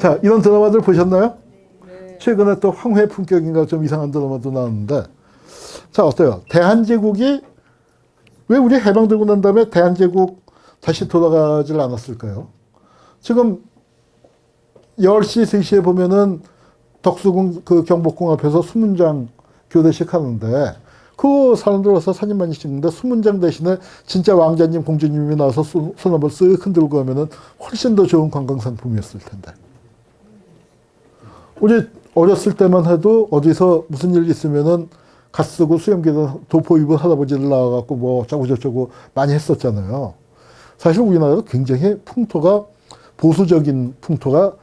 자, 이런 드라마들 보셨나요? 최근에 또 황후의 품격인가 좀 이상한 드라마도 나왔는데, 자, 어때요? 대한제국이 왜 우리 해방되고 난 다음에 대한제국 다시 돌아가질 않았을까요? 지금 10시, 3시에 보면은 덕수궁 그 경복궁 앞에서 수문장 교대식 하는데, 그 사람들 와서 사진 많이 찍는데 수문장 대신에 진짜 왕자님, 공주님이 나와서 손 한번 쓱 흔들고 하면은 훨씬 더 좋은 관광 상품이었을 텐데. 우리 어렸을 때만 해도 어디서 무슨 일 있으면은 갓 쓰고 수염기든 도포 입은 할아버지들 나와갖고 뭐 어쩌고 저쩌고 많이 했었잖아요. 사실 우리나라가 굉장히 풍토가 보수적인 풍토가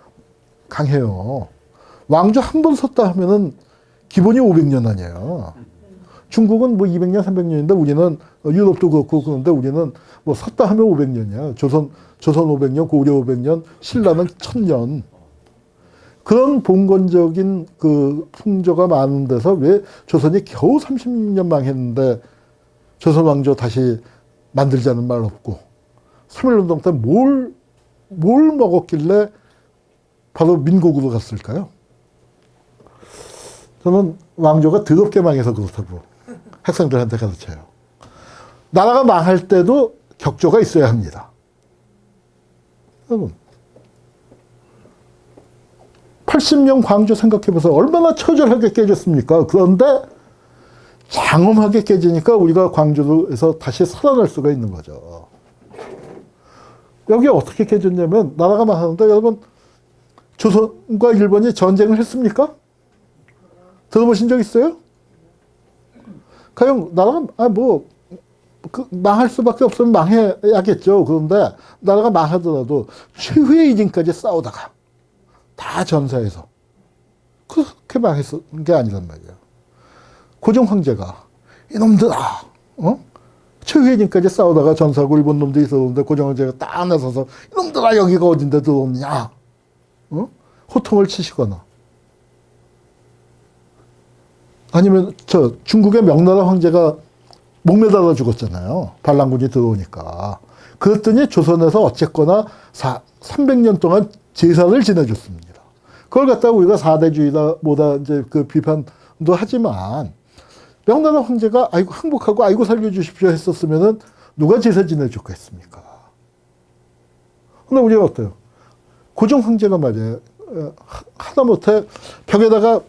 강해요. 왕조 한 번 섰다 하면은 기본이 500년 아니에요. 중국은 뭐 200년, 300년인데 우리는 유럽도 그렇고 그런데 우리는 뭐 섰다 하면 500년이야. 조선 500년, 고려 500년, 신라는 1000년. 그런 봉건적인 그 풍조가 많은 데서 왜 조선이 겨우 30년 망했는데 조선 왕조 다시 만들자는 말 없고 3.1운동 때 뭘 먹었길래 바로 민국으로 갔을까요? 저는 왕조가 더럽게 망해서 그렇다고 학생들한테 가르쳐요. 나라가 망할 때도 격조가 있어야 합니다. 여러분, 80년 광주 생각해보세요. 얼마나 처절하게 깨졌습니까? 그런데 장엄하게 깨지니까 우리가 광주에서 다시 살아날 수가 있는 거죠. 여기 어떻게 깨졌냐면 나라가 망하는데 여러분 조선과 일본이 전쟁을 했습니까? 들어보신 적 있어요? 가령 나라가 망할 수밖에 없으면 망해야겠죠. 그런데 나라가 망하더라도 최후의 이진까지 싸우다가 다 전사해서 그렇게 망했던 게 아니란 말이에요. 고종 황제가 이놈들아, 최후의 이진까지 싸우다가 전사하고 일본 놈들이 있었는데 고종 황제가 딱 나서서 이놈들아 여기가 어딘데 들어오느냐, 호통을 치시거나 아니면 중국의 명나라 황제가 목매달아 죽었잖아요. 반란군이 들어오니까. 그랬더니 조선에서 어쨌거나 300년 동안 제사를 지내줬습니다. 그걸 갖다가 우리가 사대주의다 뭐다 이제 그 비판도 하지만 명나라 황제가 아이고 항복하고 아이고 살려주십시오 했었으면은 누가 제사 지내줬겠습니까? 근데 우리가 어때요? 고종 황제가 말이에요. 하다못해 벽에다가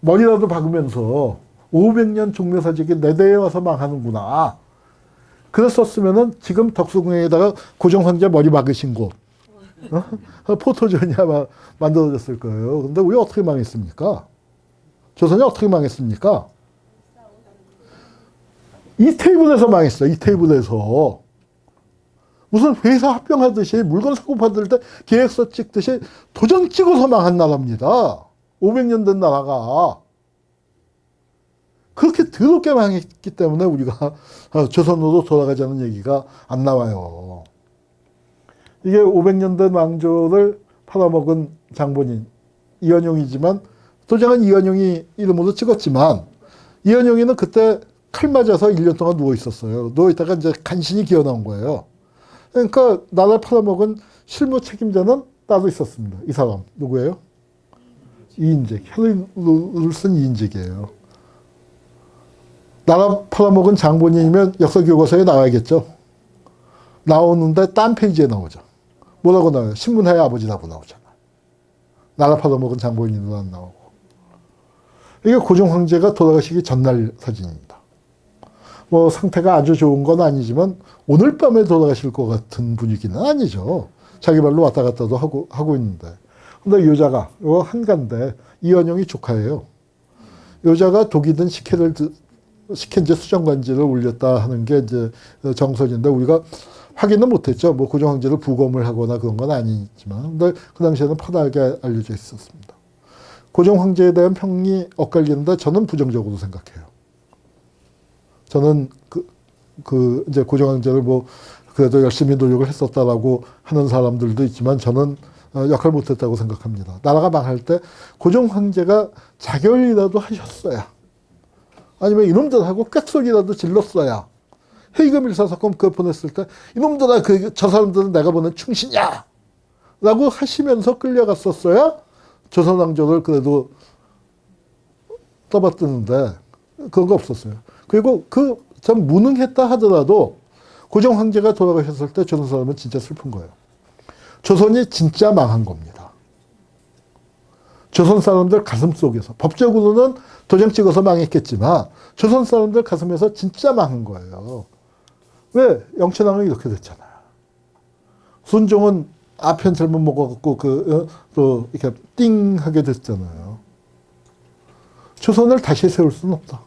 머리라도 박으면서 500년 종묘사직이 내 대에 와서 망하는구나. 그랬었으면은 지금 덕수궁에다가 고종 황제 머리 박으신 곳, 포토존이 아마 만들어졌을 거예요. 근데 우리 어떻게 망했습니까? 조선이 어떻게 망했습니까? 이 테이블에서 망했어요. 이 테이블에서. 무슨 회사 합병하듯이 물건 사고 받을 때 계획서 찍듯이 도장 찍어서 망한 나라입니다. 500년 된 나라가. 그렇게 더럽게 망했기 때문에 우리가 조선으로 돌아가자는 얘기가 안 나와요. 이게 500년 된 왕조를 팔아먹은 장본인 이현용이지만 도장은 이현용이 이름으로 찍었지만 이현용이는 그때 칼 맞아서 1년 동안 누워 있었어요. 누워 있다가 이제 간신히 기어 나온 거예요. 그러니까 나라를 팔아먹은 실무 책임자는 따로 있었습니다. 이 사람 누구예요? 이인직. 혈흔을 쓴 이인직이에요. 나라 팔아먹은 장본인이면 역사교과서에 나와야겠죠. 나오는데 딴 페이지에 나오죠. 뭐라고 나와요? 신문회의 아버지라고 나오잖아. 나라 팔아먹은 장본인으로 안 나오고. 이게 고종 황제가 돌아가시기 전날 사진입니다. 뭐 상태가 아주 좋은 건 아니지만 오늘 밤에 돌아가실 것 같은 분위기는 아니죠. 자기 발로 왔다 갔다도 하고 있는데. 근데 여자가, 이거 한가인데 이현영이 조카예요. 여자가 독이 든 식혜인지 수정관지를 올렸다 하는 게 이제 정설인데 우리가 확인은 못했죠. 뭐 고종 황제를 부검을 하거나 그런 건 아니지만. 근데 그 당시에는 파다하게 알려져 있었습니다. 고종 황제에 대한 평이 엇갈리는데 저는 부정적으로 생각해요. 저는 이제 고종 황제를 뭐 그래도 열심히 노력을 했었다라고 하는 사람들도 있지만 저는 역할 못했다고 생각합니다. 나라가 망할 때 고종 황제가 자결이라도 하셨어야 아니면 이놈들하고 꽥소리라도 질렀어야 헤이금 일사 사건 그거 보냈을 때 이놈들아 저 사람들은 내가 보낸 충신이야 라고 하시면서 끌려갔었어야 조선 왕조를 그래도 떠받드는데 그런 거 없었어요. 그리고 그 참 무능했다 하더라도 고종 황제가 돌아가셨을 때 조선 사람은 진짜 슬픈 거예요. 조선이 진짜 망한 겁니다. 조선 사람들 가슴 속에서 법적으로는 도장 찍어서 망했겠지만 조선 사람들 가슴에서 진짜 망한 거예요. 왜? 영천왕은 이렇게 됐잖아요. 순종은 아편 잘못 먹어갖고 또 이렇게 띵하게 됐잖아요. 조선을 다시 세울 수는 없다.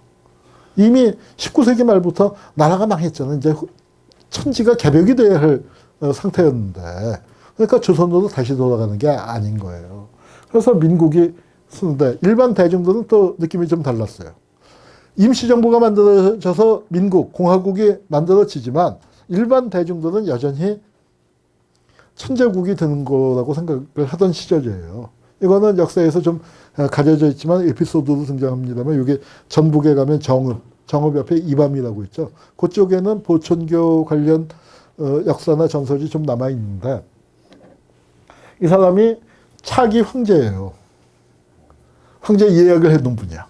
이미 19세기 말부터 나라가 망했잖아요. 이제 천지가 개벽이 돼야 할 상태였는데. 그러니까 조선으로 다시 돌아가는 게 아닌 거예요. 그래서 민국이 쓰는데 일반 대중들은 또 느낌이 좀 달랐어요. 임시정부가 만들어져서 민국, 공화국이 만들어지지만 일반 대중들은 여전히 천재국이 되는 거라고 생각을 하던 시절이에요. 이거는 역사에서 좀 가려져 있지만 에피소드도 등장합니다만 이게 전북에 가면 정읍 옆에 이밤이라고 있죠. 그쪽에는 보천교 관련 역사나 전설이 좀 남아있는데 이 사람이 차기 황제예요. 황제 예약을 해놓은 분이야.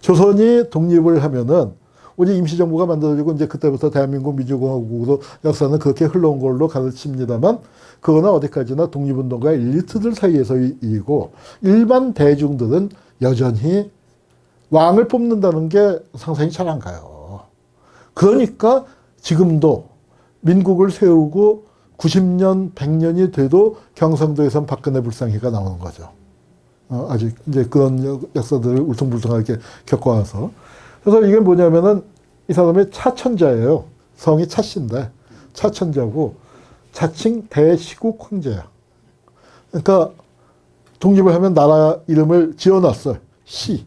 조선이 독립을 하면은 우리 임시정부가 만들어지고 이제 그때부터 대한민국 민주공화국으로 역사는 그렇게 흘러온 걸로 가르칩니다만 그거는 어디까지나 독립운동가 엘리트들 사이에서의 일이고 일반 대중들은 여전히 왕을 뽑는다는 게 상상이 잘 안 가요. 그러니까 지금도 민국을 세우고 90년, 100년이 돼도 경상도에선 박근혜 불상회가 나오는 거죠. 아직 이제 그런 역사들을 울퉁불퉁하게 겪어와서. 그래서 이게 뭐냐면은 이 사람이 차천자예요. 성이 차씨인데 차천자고 자칭 대시국 황제야. 그러니까 독립을 하면 나라 이름을 지어놨어요. 시.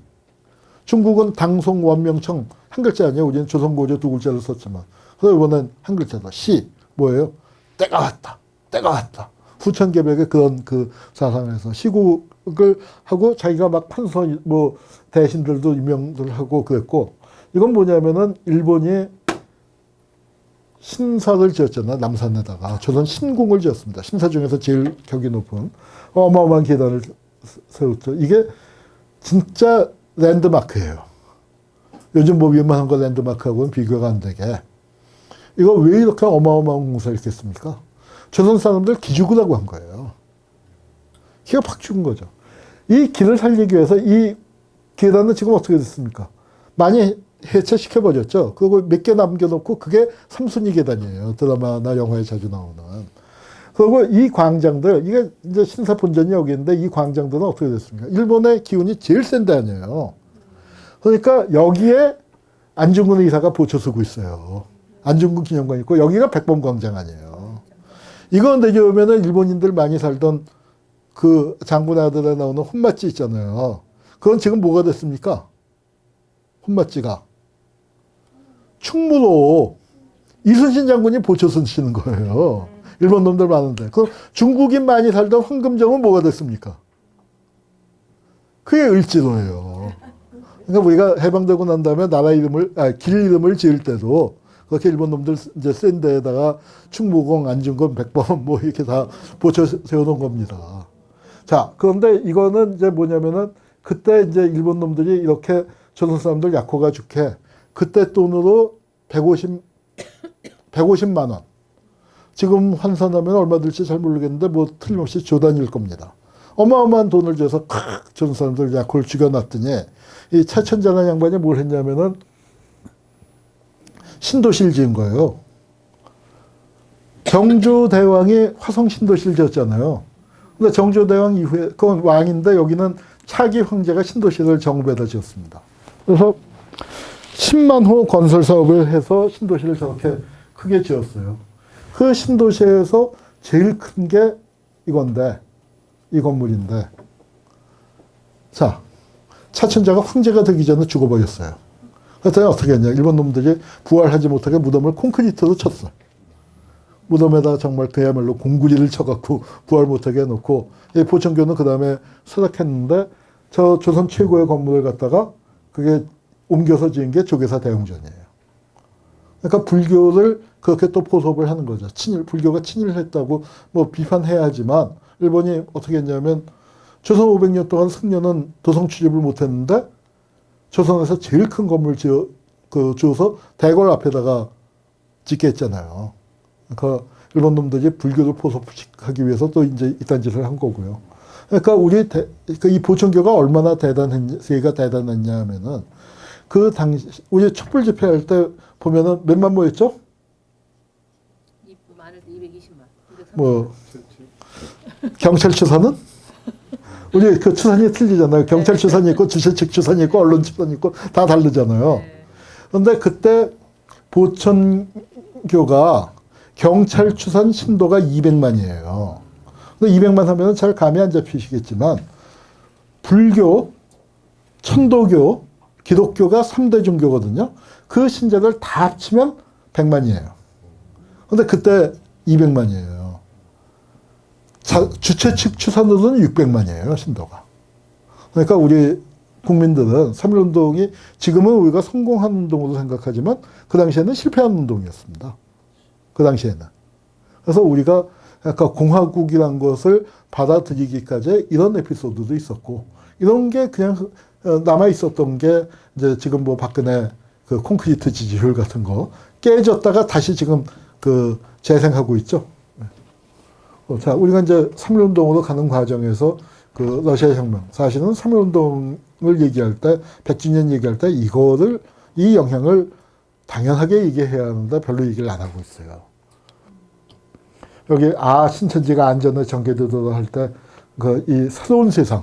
중국은 당송 원명청 한 글자 아니에요. 우리는 조선고조 두 글자를 썼지만. 그래서 이번엔 한 글자다. 시. 뭐예요? 때가 왔다. 때가 왔다. 후천개벽의 그런 그 사상에서 시국을 하고 자기가 막 판서 뭐 대신들도 임명들 하고 그랬고 이건 뭐냐면은 일본이 신사를 지었잖아. 남산에다가. 조선 신궁을 지었습니다. 신사 중에서 제일 격이 높은 어마어마한 계단을 세웠죠. 이게 진짜 랜드마크예요. 요즘 뭐 웬만한 거 랜드마크하고는 비교가 안 되게. 이거 왜 이렇게 어마어마한 공사를 했겠습니까? 조선 사람들 기죽으라고 한 거예요. 기가 팍 죽은 거죠. 이 길을 살리기 위해서 이 계단은 지금 어떻게 됐습니까? 많이 해체시켜버렸죠. 그리고 몇 개 남겨놓고 그게 삼순위 계단이에요. 드라마나 영화에 자주 나오는. 그리고 이 광장들, 이게 이제 신사 본전이 여기 있는데 이 광장들은 어떻게 됐습니까? 일본의 기운이 제일 센 데 아니에요. 그러니까 여기에 안중근 의사가 보초 쓰고 있어요. 안중근 기념관 있고 여기가 백범광장 아니에요. 이건 내려오면은 일본인들 많이 살던 그 장군의 아들에 나오는 혼맛지 있잖아요. 그건 지금 뭐가 됐습니까? 혼맛지가. 충무로 이순신 장군이 보초 쓰시는 거예요. 일본 놈들 많은데. 그럼 중국인 많이 살던 황금정은 뭐가 됐습니까? 그게 을지로예요. 그러니까 우리가 해방되고 난 다음에 길 이름을 지을 때도 그렇게 일본 놈들 이제 센 데에다가 충무공, 안중근, 백범 뭐 이렇게 다 보초 세워놓은 겁니다. 자, 그런데 이거는 이제 뭐냐면은 그때 이제 일본 놈들이 이렇게 조선 사람들 약호가 좋게 그때 돈으로 150만 원. 지금 환산하면 얼마 들지 잘 모르겠는데 뭐 틀림없이 조단일 겁니다. 어마어마한 돈을 줘서 조선 사람들 약호를 죽여놨더니 이 차천자라는 양반이 뭘 했냐면은 신도시를 지은 거예요. 정조대왕이 화성 신도시를 지었잖아요. 근데 정조대왕 이후에 그건 왕인데 여기는 차기 황제가 신도시를 정읍에다 지었습니다. 그래서 10만 호 건설 사업을 해서 신도시를 저렇게 크게 지었어요. 그 신도시에서 제일 큰 게 이건데, 이 건물인데. 자, 차천자가 황제가 되기 전에 죽어버렸어요. 그랬더니 어떻게 했냐. 일본 놈들이 부활하지 못하게 무덤을 콘크리트로 쳤어. 무덤에다 정말 그야말로 공구리를 쳐갖고 부활 못하게 해놓고, 보천교는 그 다음에 수락했는데, 저 조선 최고의 건물을 갖다가 그게 옮겨서 지은 게 조계사 대웅전이에요. 그러니까 불교를 그렇게 또 포섭을 하는 거죠. 불교가 친일했다고 뭐 비판해야 하지만 일본이 어떻게 했냐면 조선 500년 동안 승려는 도성 출입을 못했는데 조선에서 제일 큰 건물 지어서 대궐 앞에다가 짓게 했잖아요. 그 일본 놈들이 불교를 포섭하기 위해서 또 이제 이딴 짓을 한 거고요. 그러니까 이 보천교가 얼마나 세계가 대단했냐 하면은 그 당시 우리 촛불 집회할 때 보면은 몇만 모였죠? 많을 때 220만. 뭐 경찰 추산은? 우리 그 추산이 틀리잖아요. 경찰 추산이 있고 주최 측 추산이 있고 언론 추산이 있고 다 다르잖아요. 그런데 그때 보천교가 경찰 추산 신도가 200만이에요. 근데 200만 하면 잘 감이 안 잡히시겠지만 불교, 천도교, 기독교가 3대 종교거든요. 그 신자들 다 합치면 100만이에요. 근데 그때 200만이에요. 주최 측 추산으로는 600만이에요, 신도가. 그러니까 우리 국민들은 3.1운동이 지금은 우리가 성공한 운동으로 생각하지만 그 당시에는 실패한 운동이었습니다. 그 당시에는. 그래서 우리가 약간 공화국이란 것을 받아들이기까지 이런 에피소드도 있었고, 이런 게 그냥 남아 있었던 게 이제 지금 뭐 박근혜 그 콘크리트 지지율 같은 거 깨졌다가 다시 지금 그 재생하고 있죠. 자, 우리가 이제 3.1운동으로 가는 과정에서 그 러시아 혁명, 사실은 3.1운동을 얘기할 때, 100주년 얘기할 때 이 영향을 당연하게 얘기해야 하는데 별로 얘기를 안 하고 있어요. 여기 신천지가 안전에 전개되도록 할 때 이 새로운 세상,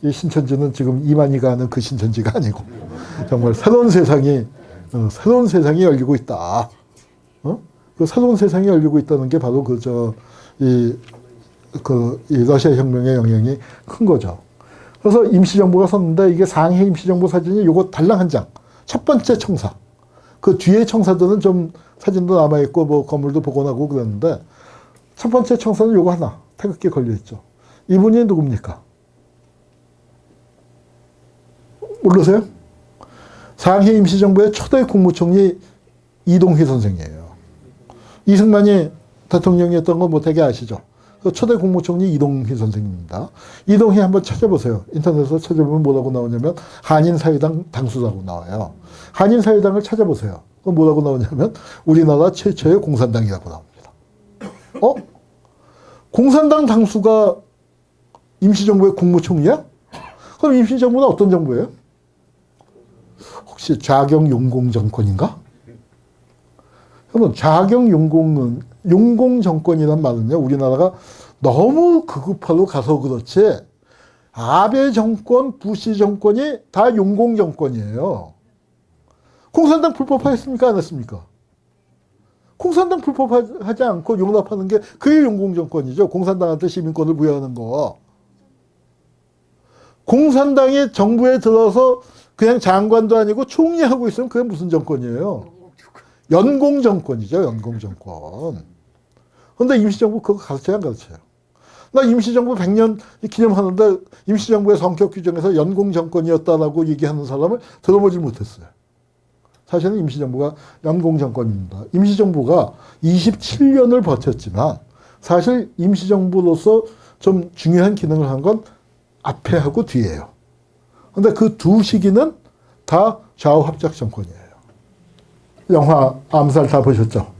이 신천지는 지금 이만희가 하는 그 신천지가 아니고 정말 새로운 세상이 열리고 있다. 그 새로운 세상이 열리고 있다는 게 바로 이 러시아 혁명의 영향이 큰 거죠. 그래서 임시정부가 섰는데 이게 상해 임시정부 사진이 요거 달랑 한 장. 첫 번째 청사. 그 뒤에 청사들은 좀 사진도 남아있고 뭐 건물도 복원하고 그랬는데 첫 번째 청사는 요거 하나. 태극기 걸려있죠. 이분이 누굽니까? 모르세요? 상해 임시정부의 초대 국무총리 이동희 선생이에요. 이승만이 대통령이었던 거 뭐 되게 아시죠? 그 초대 국무총리 이동희 선생입니다. 이동희 한번 찾아보세요. 인터넷에서 찾아보면 뭐라고 나오냐면 한인사회당 당수라고 나와요. 한인사회당을 찾아보세요. 그럼 뭐라고 나오냐면 우리나라 최초의 공산당이라고 나옵니다. 공산당 당수가 임시정부의 국무총리야? 그럼 임시정부는 어떤 정부예요? 혹시 좌경용공정권인가? 그러면 좌경용공은 용공정권이란 말은요, 우리나라가 너무 극우파로 가서 그렇지, 아베 정권, 부시 정권이 다 용공정권이에요. 공산당 불법화했습니까? 안 했습니까? 공산당 불법하지 않고 용납하는 게 그게 용공정권이죠. 공산당한테 시민권을 부여하는 거. 공산당이 정부에 들어서 그냥 장관도 아니고 총리하고 있으면 그게 무슨 정권이에요? 연공정권이죠, 연공정권. 그런데 임시정부 그거 가르쳐요, 안 가르쳐요? 나 임시정부 100년 기념하는데 임시정부의 성격 규정에서 연공정권이었다라고 얘기하는 사람을 들어보지 못했어요. 사실은 임시정부가 연공정권입니다. 임시정부가 27년을 버텼지만 사실 임시정부로서 좀 중요한 기능을 한 건 앞에 하고 뒤에요. 그런데 그 두 시기는 다 좌우합작 정권이에요. 영화 암살 다 보셨죠?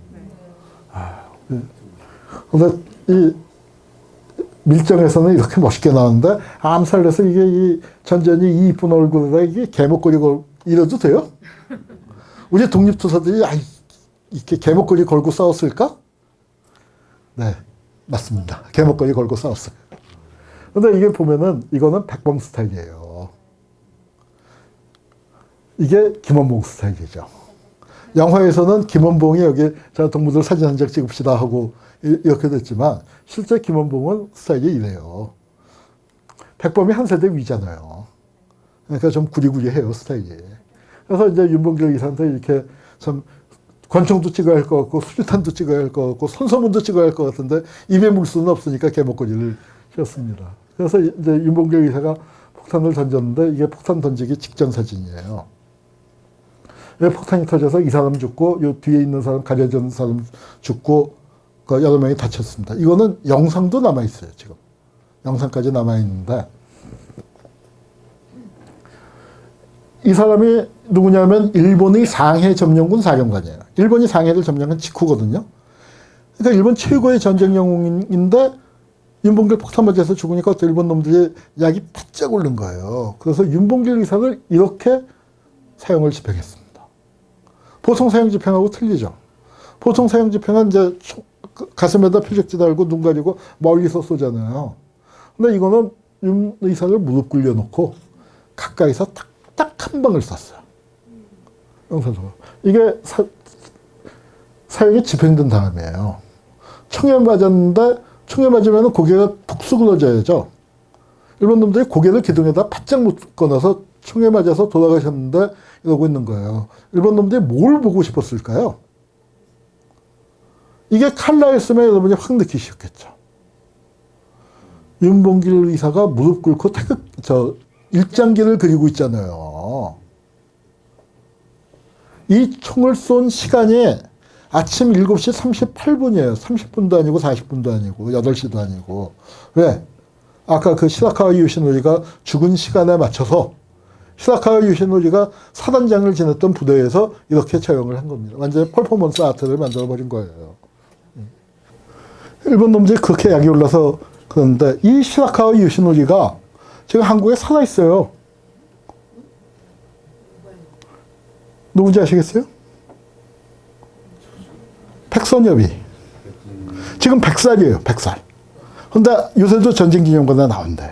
그런데 이 밀정에서는 이렇게 멋있게 나오는데 암살해서 이게 이 전전이 이 이쁜 얼굴에다 이게 개목걸이 이래도 돼요? 우리 독립투사들이 이렇게 개목걸이 걸고 싸웠을까? 네, 맞습니다. 개목걸이 걸고 싸웠어요. 근데 이게 보면은 이거는 백범 스타일이에요. 이게 김원봉 스타일이죠. 영화에서는 김원봉이 여기 자 동무들 사진 한 장 찍읍시다 하고 이렇게 됐지만 실제 김원봉은 스타일이 이래요. 백범이 한 세대 위잖아요. 그러니까 좀 구리구리해요, 스타일이. 그래서 이제 윤봉길 이사한테 이렇게 참 권총도 찍어야 할 것 같고 수류탄도 찍어야 할 것 같고 선서문도 찍어야 할 것 같은데 입에 물 수는 없으니까 개목걸이를 씌웠습니다. 그래서 이제 윤봉길 이사가 폭탄을 던졌는데 이게 폭탄 던지기 직전 사진이에요. 폭탄이 터져서 이 사람 죽고 요 뒤에 있는 사람 가려진 사람 죽고 그 여러 명이 다쳤습니다. 이거는 영상도 남아있어요, 지금. 영상까지 남아있는데, 이 사람이 누구냐면 일본의 상해 점령군 사령관이에요. 일본이 상해를 점령한 직후거든요. 그러니까 일본 최고의 전쟁 영웅인데 윤봉길 폭탄 맞아서 죽으니까 또 일본 놈들이 약이 바짝 오른 거예요. 그래서 윤봉길 의사를 이렇게 사형을 집행했습니다. 보통 사형 집행하고 틀리죠. 보통 사형 집행은 이제 가슴에다 표적지 달고 눈 가리고 멀리서 쏘잖아요. 근데 이거는 윤 의사를 무릎 꿇려놓고 가까이서 딱 한 방을 쐈어요. 영산소가. 이게 사형이 집행된 다음이에요. 총에 맞았는데 총에 맞으면 고개가 푹 수그러져야죠. 일본 놈들이 고개를 기둥에다 바짝 묶어놔서 총에 맞아서 돌아가셨는데 이러고 있는 거예요. 일본 놈들이 뭘 보고 싶었을까요? 이게 칼라였으면 여러분이 확 느끼셨겠죠. 윤봉길 의사가 무릎 꿇고 일장기를 그리고 있잖아요. 이 총을 쏜 시간이 아침 7시 38분이에요. 30분도 아니고 40분도 아니고 8시도 아니고. 왜? 아까 그 시라카와 요시노리가 죽은 시간에 맞춰서 시라카와 요시노리가 사단장을 지냈던 부대에서 이렇게 처형을 한 겁니다. 완전히 퍼포먼스 아트를 만들어버린 거예요. 일본 놈들이 그렇게 약이 올라서 그런데 이 시라카와 요시노리가 지금 한국에 살아있어요. 누군지 아시겠어요? 백선엽이. 지금 100살이에요, 100살. 근데 요새도 전쟁기념관에 나온대.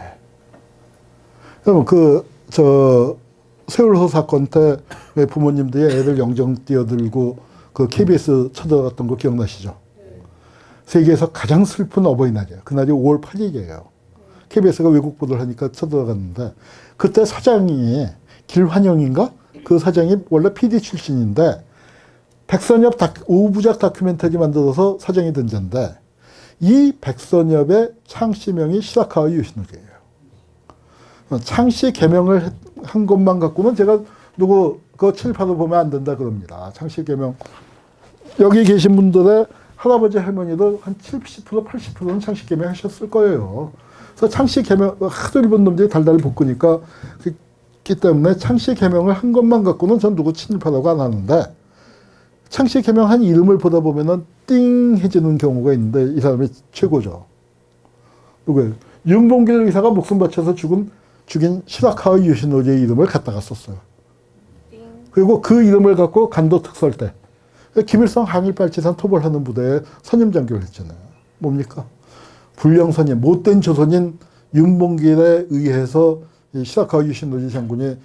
그럼 세월호 사건 때 부모님들이 애들 영정 뛰어들고 그 KBS 쳐들어갔던 거 기억나시죠? 세계에서 가장 슬픈 어버이날이에요. 그날이 5월 8일이에요. KBS가 외국 보도를 하니까 쳐들어갔는데, 그때 사장이 길환영인가? 그 사장이 원래 PD 출신인데, 백선엽 오부작 다큐멘터리 만들어서 사장이 된 자인데, 이 백선엽의 창씨명이 시라카와 요시노리예요. 창씨 개명을 한 것만 갖고는 제가 그거 칠판을 보면 안 된다 그럽니다. 창씨 개명. 여기 계신 분들의 할아버지 할머니도 한 70%, 80%는 창씨 개명 하셨을 거예요. 그래서 창씨 개명, 하도 일본 놈들이 달달 볶으니까, 그렇기 때문에 창씨 개명을 한 것만 갖고는 전 누구 친일파라고 안 하는데, 창씨 개명한 이름을 보다 보면은 띵 해지는 경우가 있는데, 이 사람이 최고죠. 누구예요? 윤봉길 의사가 목숨 바쳐서 죽인 시라카와 요시노리의 이름을 갖다가 썼어요. 그리고 그 이름을 갖고 간도 특설 때, 김일성 항일발치산 토벌하는 부대에 선임장교를 했잖아요. 뭡니까? 불량선임, 못된 조선인 윤봉길에 의해서 시라카와 요시노리 장군이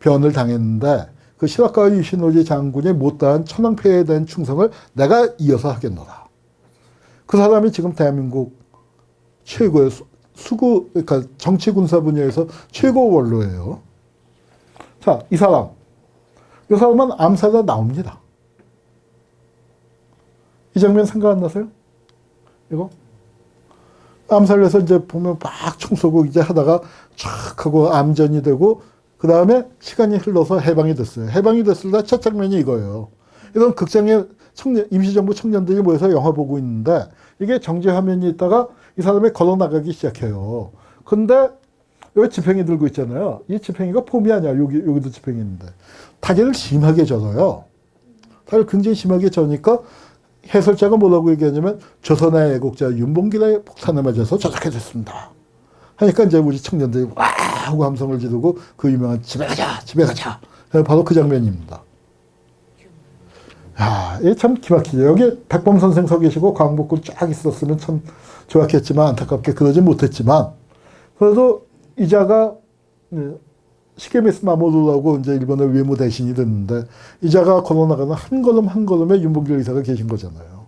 변을 당했는데, 그 시라카와 요시노리 장군이 못다한 천황폐해에 대한 충성을 내가 이어서 하겠노라. 그 사람이 지금 대한민국 최고의 그러니까 정치 군사 분야에서 최고 원로예요. 자, 이 사람은 암살에 나옵니다. 이 장면 생각 안 나세요? 이거? 암살해서 이제 보면 막 총 쏘고 이제 하다가 촥 하고 암전이 되고, 그 다음에 시간이 흘러서 해방이 됐어요. 해방이 됐을 때 첫 장면이 이거예요. 이건 극장에 임시정부 청년들이 모여서 영화 보고 있는데, 이게 정지 화면이 있다가 이 사람이 걸어 나가기 시작해요. 근데 여기 지팽이 들고 있잖아요. 이 지팽이가 폼이 아니야. 여기도 지팽이 있는데. 타겟을 심하게 져서요. 타겟을 굉장히 심하게 져니까 해설자가 뭐라고 얘기하냐면, 조선의 애국자 윤봉길의 폭탄에 맞아서 저렇게 됐습니다. 하니까 이제 우리 청년들이 와 하고 함성을 지르고 그 유명한 집에 가자, 집에 가자. 바로 그 장면입니다. 야, 이게 참 기막히죠. 여기 백범 선생 서 계시고 광복군 쫙 있었으면 참 좋았겠지만, 안타깝게 그러지 못했지만, 그래도 이자가 시게미스 마모루라고 이제 일본의 외무 대신이 됐는데, 이자가 걸어나가는 한 걸음 한 걸음에 윤봉길 의사가 계신 거잖아요.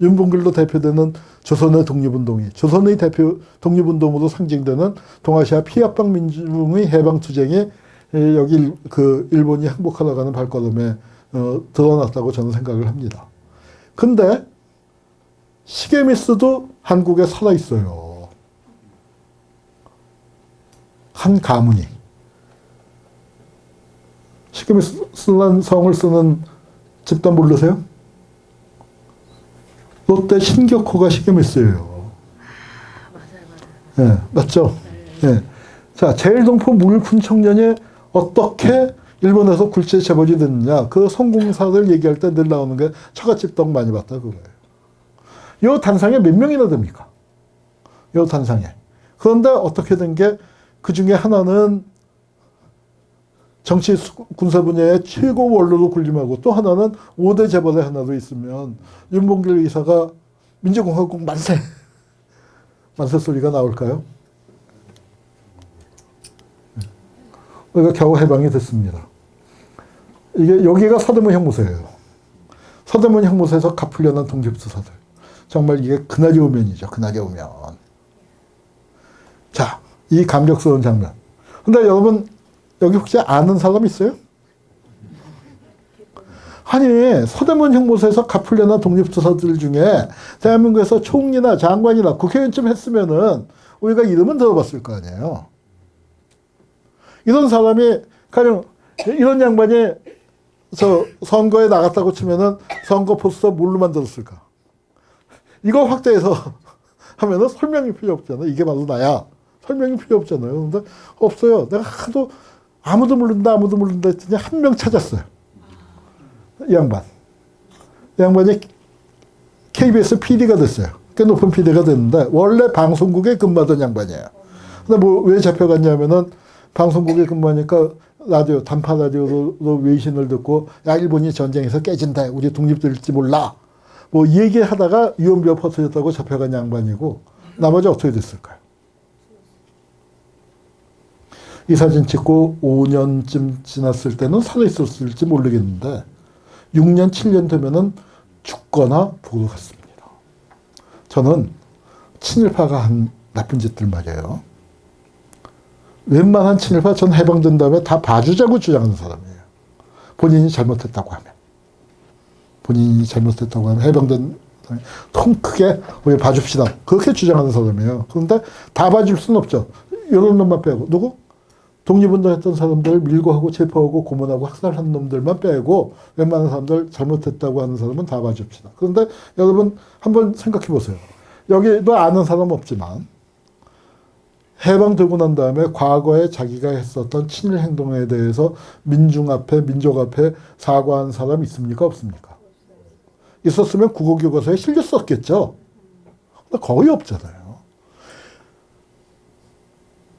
윤봉길로 대표되는 조선의 독립운동이, 조선의 대표 독립운동으로 상징되는 동아시아 피압방 민중의 해방투쟁이 여기 일본이 항복하러 가는 발걸음에 드러났다고 저는 생각을 합니다. 근데 시게미스도 한국에 살아있어요. 한 가문이. 시게미스 성을 쓰는 집단 모르세요? 롯데 신격호가 시계메스예요. 맞아요. 예, 맞죠? 예. 자, 제일동포 물품 청년이 어떻게 일본에서 굴지의 재벌이 됐느냐. 그 성공사를 얘기할 때 늘 나오는 게 처갓집 떡 많이 봤다 그거예요. 요 단상에 몇 명이나 됩니까? 요 단상에. 그런데 어떻게 된 게 그 중에 하나는 정치 군사 분야의 최고 원로로 군림하고 또 하나는 5대 재벌의 하나로 있으면 윤봉길 의사가 민주공화국 만세! 만세 소리가 나올까요? 우리가 겨우 해방이 됐습니다. 이게 여기가 서대문 형무소예요. 서대문 형무소에서 갚으려는 독립투사들. 정말 이게 그날이 오면이죠. 그날이 오면. 자, 이 감격스러운 장면. 근데 여러분 여기 혹시 아는 사람 있어요? 아니 서대문 형무소에서 갚으려는 독립투사들 중에 대한민국에서 총리나 장관이나 국회의원쯤 했으면은 우리가 이름은 들어봤을 거 아니에요. 이런 사람이 가령 이런 양반이 저 선거에 나갔다고 치면은 선거 포스터 뭘로 만들었을까? 이거 확대해서 하면은 설명이 필요 없잖아. 이게 바로 나야. 설명이 필요 없잖아요. 그런데 없어요. 내가 하도 아무도 모른다 했더니 한 명 찾았어요. 이 양반. 이 양반이 KBS PD가 됐어요. 꽤 높은 PD가 됐는데 원래 방송국에 근무하던 양반이에요. 근데 뭐 왜 잡혀갔냐면은 방송국에 근무하니까 라디오, 단파 라디오로 외신을 듣고 야 일본이 전쟁에서 깨진다. 우리 독립될지 몰라. 뭐 얘기하다가 유언비어 퍼뜨렸다고 잡혀간 양반이고 나머지 어떻게 됐을까요? 이 사진 찍고 5년쯤 지났을 때는 살아있었을지 모르겠는데 6년, 7년 되면은 죽거나 보러 갔습니다. 저는 친일파가 한 나쁜 짓들 말이에요. 웬만한 친일파 전 해방된 다음에 다 봐주자고 주장하는 사람이에요. 본인이 잘못했다고 하면. 본인이 잘못했다고 하면 해방된 사람이 통 크게 우리 봐줍시다. 그렇게 주장하는 사람이에요. 그런데 다 봐줄 수는 없죠. 이런 놈만 빼고. 누구? 독립운동했던 사람들 밀고 하고 체포하고 고문하고 학살한 놈들만 빼고 웬만한 사람들 잘못했다고 하는 사람은 다 봐줍시다. 그런데 여러분 한번 생각해 보세요. 여기도 아는 사람 없지만 해방되고 난 다음에 과거에 자기가 했었던 친일 행동에 대해서 민중 앞에 민족 앞에 사과한 사람 있습니까? 없습니까? 있었으면 국어교과서에 실렸었겠죠. 근데 거의 없잖아요.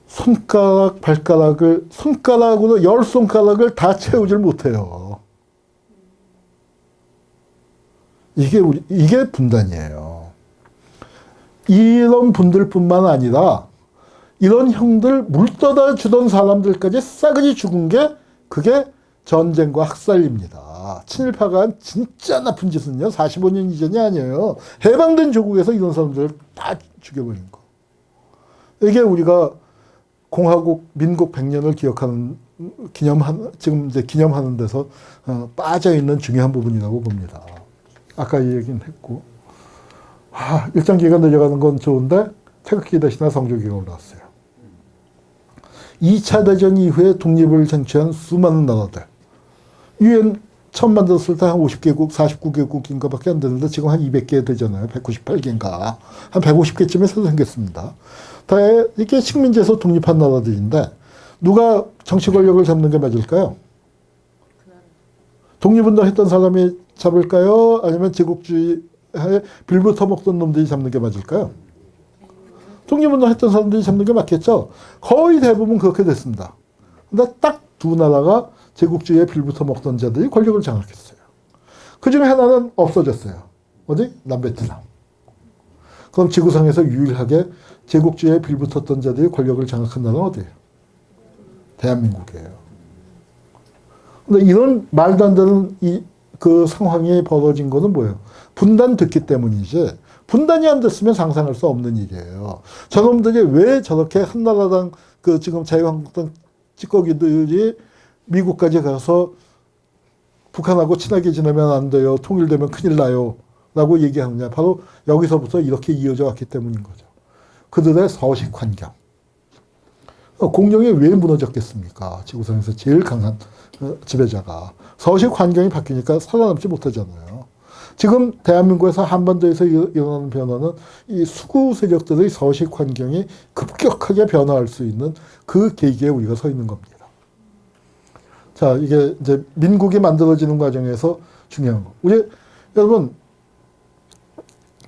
손가락, 발가락을, 손가락으로 10손가락을 다 채우질 못해요. 이게 분단이에요. 이런 분들뿐만 아니라 이런 형들 물떠다 주던 사람들까지 싸그리 죽은 게 그게 전쟁과 학살입니다. 친일파가 한 진짜 나쁜 짓은요. 45년 이전이 아니에요. 해방된 조국에서 이런 사람들을 다 죽여버린 거. 이게 우리가 공화국, 민국 100년을 기억하는, 지금 이제 기념하는 데서 빠져있는 중요한 부분이라고 봅니다. 아까 이 얘기는 했고. 일정기가 내려가는 건 좋은데 태극기 대신에 성조기가 올라왔어요. 2차 대전 이후에 독립을 쟁취한 수많은 나라들. 유엔 처음 만들었을 때 한 50개국, 49개국인가 밖에 안 되는데 지금 한 200개 되잖아요. 198개인가. 한 150개쯤에 새로 생겼습니다. 다 이렇게 식민지에서 독립한 나라들인데 누가 정치 권력을 잡는 게 맞을까요? 독립운동 했던 사람이 잡을까요? 아니면 제국주의에 빌부터 먹던 놈들이 잡는 게 맞을까요? 독립운동 했던 사람들이 잡는 게 맞겠죠? 거의 대부분 그렇게 됐습니다. 근데 딱 두 나라가 제국주의에 빌부터 먹던 자들이 권력을 장악했어요. 그 중에 하나는 없어졌어요. 어디? 남베트남. 그럼 지구상에서 유일하게 제국주의에 빌붙었던 자들이 권력을 장악한 나라는 어디예요? 대한민국이에요. 근데 이런 말도 안 되는 그 상황이 벌어진 거는 뭐예요? 분단됐기 때문이지. 분단이 안 됐으면 상상할 수 없는 일이에요. 저놈들이 왜 저렇게 한나라당 그 지금 자유한국당 찌꺼기들이 미국까지 가서 북한하고 친하게 지내면 안 돼요. 통일되면 큰일 나요. 라고 얘기하느냐. 바로 여기서부터 이렇게 이어져 왔기 때문인 거죠. 그들의 서식 환경. 공룡이 왜 무너졌겠습니까? 지구상에서 제일 강한 지배자가. 서식 환경이 바뀌니까 살아남지 못하잖아요. 지금 대한민국에서 한반도에서 일어나는 변화는 이 수구 세력들의 서식 환경이 급격하게 변화할 수 있는 그 계기에 우리가 서 있는 겁니다. 자, 이게 이제 민국이 만들어지는 과정에서 중요한 거. 여러분,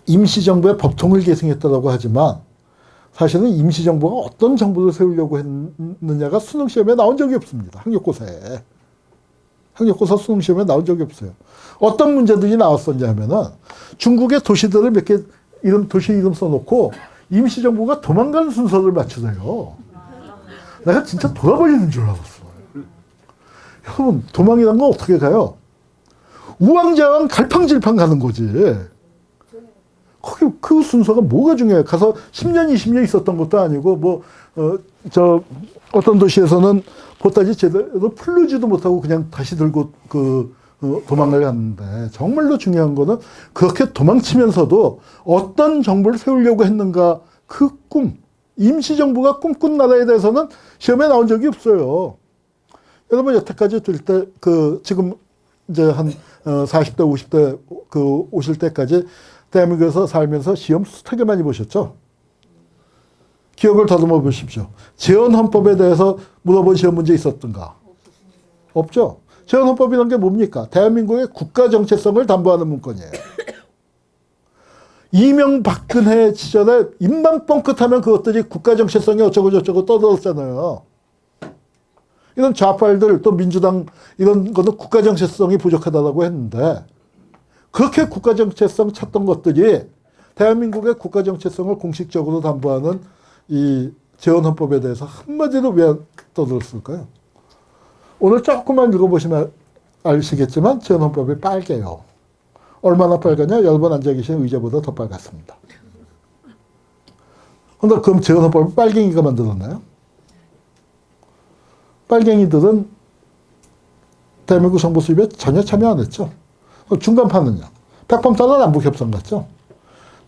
임시정부의 법통을 계승했다고 하지만 사실은 임시정부가 어떤 정부를 세우려고 했느냐가 수능시험에 나온 적이 없습니다. 학력고사에. 학력고사 수능시험에 나온 적이 없어요. 어떤 문제들이 나왔었냐 하면은 중국의 도시들을 몇 개 도시 이름 써놓고 임시정부가 도망가는 순서를 맞추래요. 내가 진짜 돌아버리는 줄 알았어. 여러분, 도망이란 건 어떻게 가요? 우왕좌왕 갈팡질팡 가는 거지. 거기 그 순서가 뭐가 중요해요? 가서 10년, 20년 있었던 것도 아니고, 어떤 도시에서는 보따리 제대로 풀르지도 못하고 그냥 다시 들고 도망을 갔는데, 정말로 중요한 거는 그렇게 도망치면서도 어떤 정부를 세우려고 했는가, 그 꿈, 임시정부가 꿈꾼 나라에 대해서는 시험에 나온 적이 없어요. 여러분, 여태까지 지금 이제 한 40대, 50대 오실 때까지 대한민국에서 살면서 시험 숱하게 많이 보셨죠? 기억을 더듬어 보십시오. 재헌헌법에 대해서 물어본 시험 문제 있었던가? 없죠? 재헌헌법이라는 게 뭡니까? 대한민국의 국가 정체성을 담보하는 문건이에요. 이명박근혜 시절에 입만 뻥끗하면 그것들이 국가 정체성이 어쩌고 저쩌고 떠들었잖아요. 이런 좌빨들 또 민주당 이런 거는 국가 정체성이 부족하다고 했는데 그렇게 국가 정체성 찾던 것들이 대한민국의 국가 정체성을 공식적으로 담보하는 이 재헌헌법에 대해서 한마디로 왜 떠들었을까요? 오늘 조금만 읽어보시면 아시겠지만 재헌헌법이 빨개요. 얼마나 빨갛냐? 여러분 앉아 계신 의자보다 더 빨갛습니다. 근데 그럼 재헌헌법을 빨갱이가 만들었나요? 빨갱이들은 대한민국 정부 수립에 전혀 참여 안 했죠. 중간파는요. 백범 따라 남북협상 같죠.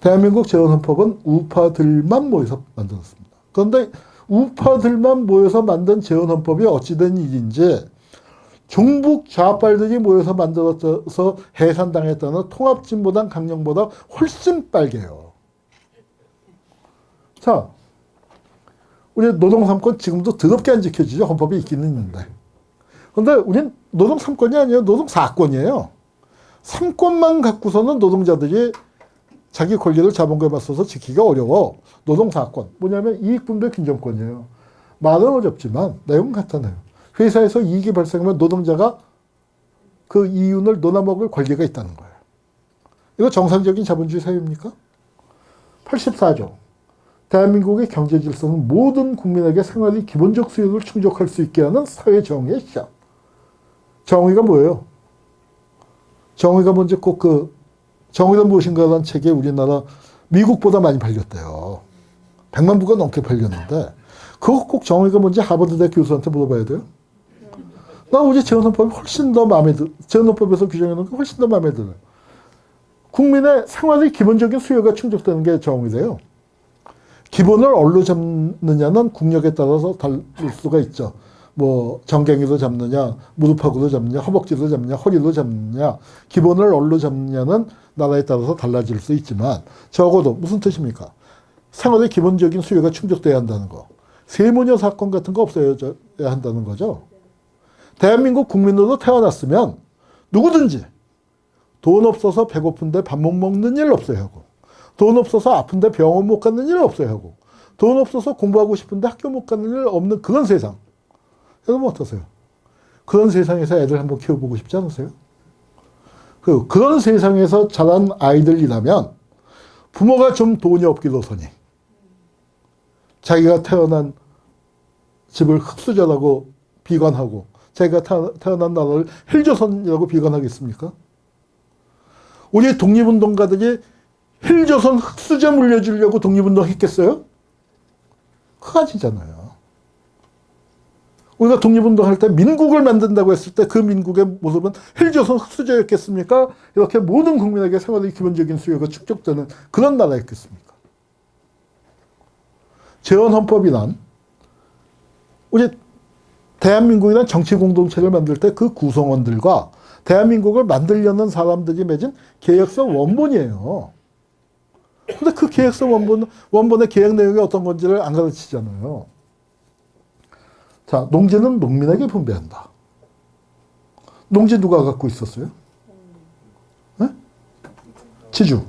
대한민국 재헌헌법은 우파들만 모여서 만들었습니다. 그런데 우파들만 모여서 만든 재헌헌법이 어찌된 일인지 종북 좌빨들이 모여서 만들어서 해산당했다는 통합진보당 강령보다 훨씬 빨개요. 자, 우리 노동 3권 지금도 더럽게 안 지켜지죠. 헌법이 있기는 있는데. 그런데 우린 노동 3권이 아니에요. 노동 4권이에요. 3권만 갖고서는 노동자들이 자기 권리를 자본가에 맞서서 지키기가 어려워. 노동 4권. 뭐냐면 이익분배 균정권이에요. 말은 어렵지만 내용은 같잖아요. 회사에서 이익이 발생하면 노동자가 그 이윤을 논아먹을 권리가 있다는 거예요. 이거 정상적인 자본주의 사회입니까? 84조. 대한민국의 경제 질서는 모든 국민에게 생활의 기본적 수요를 충족할 수 있게 하는 사회 정의의 시작. 정의가 뭐예요? 정의가 먼저 꼭 정의는 무엇인가라는 책이 우리나라 미국보다 많이 팔렸대요. 100만 부가 넘게 팔렸는데 그거 꼭 정의가 뭔지 하버드대 교수한테 물어봐야 돼요. 난 우리 재헌헌법이 훨씬 더 재헌헌법에서 규정해놓은 게 훨씬 더 마음에 들어요. 국민의 생활의 기본적인 수요가 충족되는 게 정의래요. 기본을 어디로 잡느냐는 국력에 따라서 다를 수가 있죠. 뭐 정갱이로 잡느냐, 무릎팍으로 잡느냐, 허벅지로 잡느냐, 허리로 잡느냐, 기본을 어디로 잡느냐는 나라에 따라서 달라질 수 있지만 적어도 무슨 뜻입니까? 생활의 기본적인 수요가 충족돼야 한다는 거. 세무녀 사건 같은 거 없어야 한다는 거죠. 대한민국 국민으로 태어났으면 누구든지 돈 없어서 배고픈데 밥 못 먹는 일 없어야 하고, 돈 없어서 아픈데 병원 못 가는 일 없어야 하고, 돈 없어서 공부하고 싶은데 학교 못 가는 일 없는 그런 세상. 여러분 어떠세요? 그런 세상에서 애들 한번 키워보고 싶지 않으세요? 그런 세상에서 자란 아이들이라면 부모가 좀 돈이 없기로서니 자기가 태어난 집을 흙수저라고 비관하고 자기가 태어난 나라를 헬조선이라고 비관하겠습니까? 우리 독립운동가들이 헬조선 흙수저 물려주려고 독립운동 했겠어요? 그거 아니잖아요. 우리가 독립운동할 때 민국을 만든다고 했을 때 그 민국의 모습은 헬조선 흙수저였겠습니까? 이렇게 모든 국민에게 생활의 기본적인 수요가 축적되는 그런 나라였겠습니까? 재헌헌법이란 우리 대한민국이란 정치 공동체를 만들 때 그 구성원들과 대한민국을 만들려는 사람들이 맺은 계약서 원본이에요. 근데 그 계약서 원본의 계약 내용이 어떤 건지를 안 가르치잖아요. 자, 농지는 농민에게 분배한다. 농지 누가 갖고 있었어요? 네? 지주.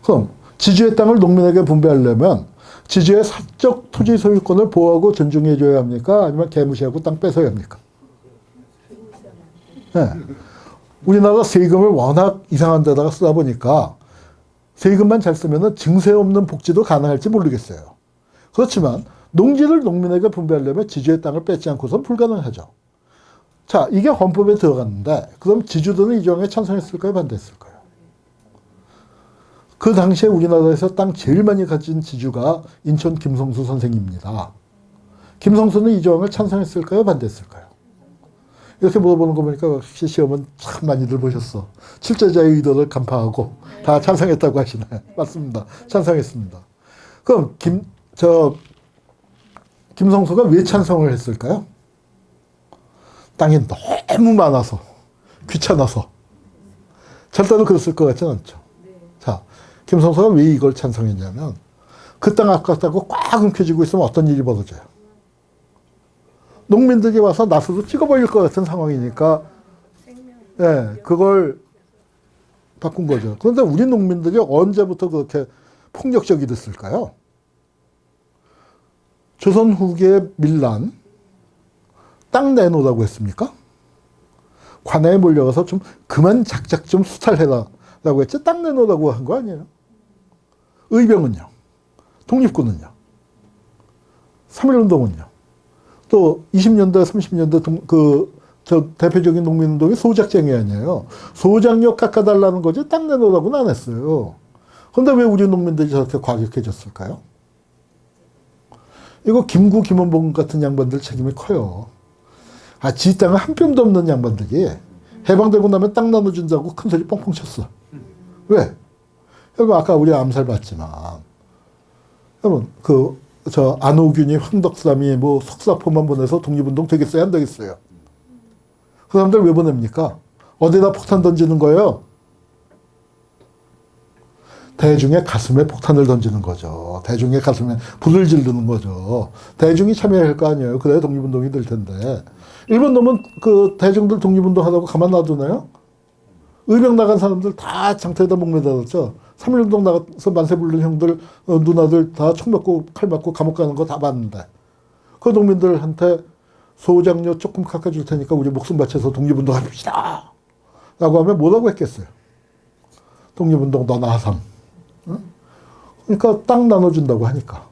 그럼 지주의 땅을 농민에게 분배하려면 지주의 사적 토지 소유권을 보호하고 존중해 줘야 합니까? 아니면 개무시하고 땅 뺏어야 합니까? 네. 우리나라 세금을 워낙 이상한 데다가 쓰다 보니까 세금만 잘 쓰면 증세 없는 복지도 가능할지 모르겠어요. 그렇지만 농지를 농민에게 분배하려면 지주의 땅을 뺏지 않고선 불가능하죠. 자, 이게 헌법에 들어갔는데 그럼 지주들은 이 조항에 찬성했을까요? 반대했을까요? 그 당시에 우리나라에서 땅 제일 많이 가진 지주가 인천 김성수 선생입니다. 김성수는 이 조항을 찬성했을까요? 반대했을까요? 이렇게 물어보는 거 보니까 역시 시험은 참 많이들 보셨어. 출제자의 의도를 간파하고 다 찬성했다고 하시네. 맞습니다. 찬성했습니다. 그럼 김성수가 왜 찬성을 했을까요? 땅이 너무 많아서, 귀찮아서. 절대로 그랬을 것 같지는 않죠. 자, 김성수가 왜 이걸 찬성했냐면 그 땅 아깝다고 꽉 움켜쥐고 있으면 어떤 일이 벌어져요? 농민들이 와서 나서도 찍어버릴 것 같은 상황이니까 예, 그걸 바꾼 거죠. 그런데 우리 농민들이 언제부터 그렇게 폭력적이 됐을까요? 조선 후기의 밀란, 땅 내놓으라고 했습니까? 관내에 몰려가서 좀 그만 작작 좀 수탈해라 라고 했지 땅 내놓으라고 한 거 아니에요? 의병은요? 독립군은요? 3.1운동은요? 또 20년대, 30년대 대표적인 농민운동이 소작쟁이 아니에요. 소작료 깎아달라는 거지 땅 내놓으라고는 안 했어요. 그런데 왜 우리 농민들이 저렇게 과격해졌을까요? 이거 김구, 김원봉 같은 양반들 책임이 커요. 아, 지 땅을 한 뼘도 없는 양반들이 해방되고 나면 땅 나눠준다고 큰 소리 뻥뻥 쳤어. 왜? 여러분, 아까 우리 암살 봤지만, 여러분, 안호균이, 황덕삼이 뭐 석사포만 보내서 독립운동 되겠어요? 안 되겠어요? 그 사람들 왜 보냅니까? 어디다 폭탄 던지는 거예요? 대중의 가슴에 폭탄을 던지는 거죠. 대중의 가슴에 불을 지르는 거죠. 대중이 참여할 거 아니에요. 그래야 독립운동이 될 텐데. 일본 놈은 그 대중들 독립운동 하다고 가만 놔두나요? 의병 나간 사람들 다 장터에다 목매달았죠. 3.1운동 나가서 만세 부르는 형들, 누나들 다 총 맞고 칼 맞고 감옥 가는 거 다 봤는데. 그 농민들한테 소장료 조금 깎아줄 테니까 우리 목숨 바쳐서 독립운동 합시다. 라고 하면 뭐라고 했겠어요? 독립운동 너나 하삼. 응? 그러니까 땅 나눠준다고 하니까.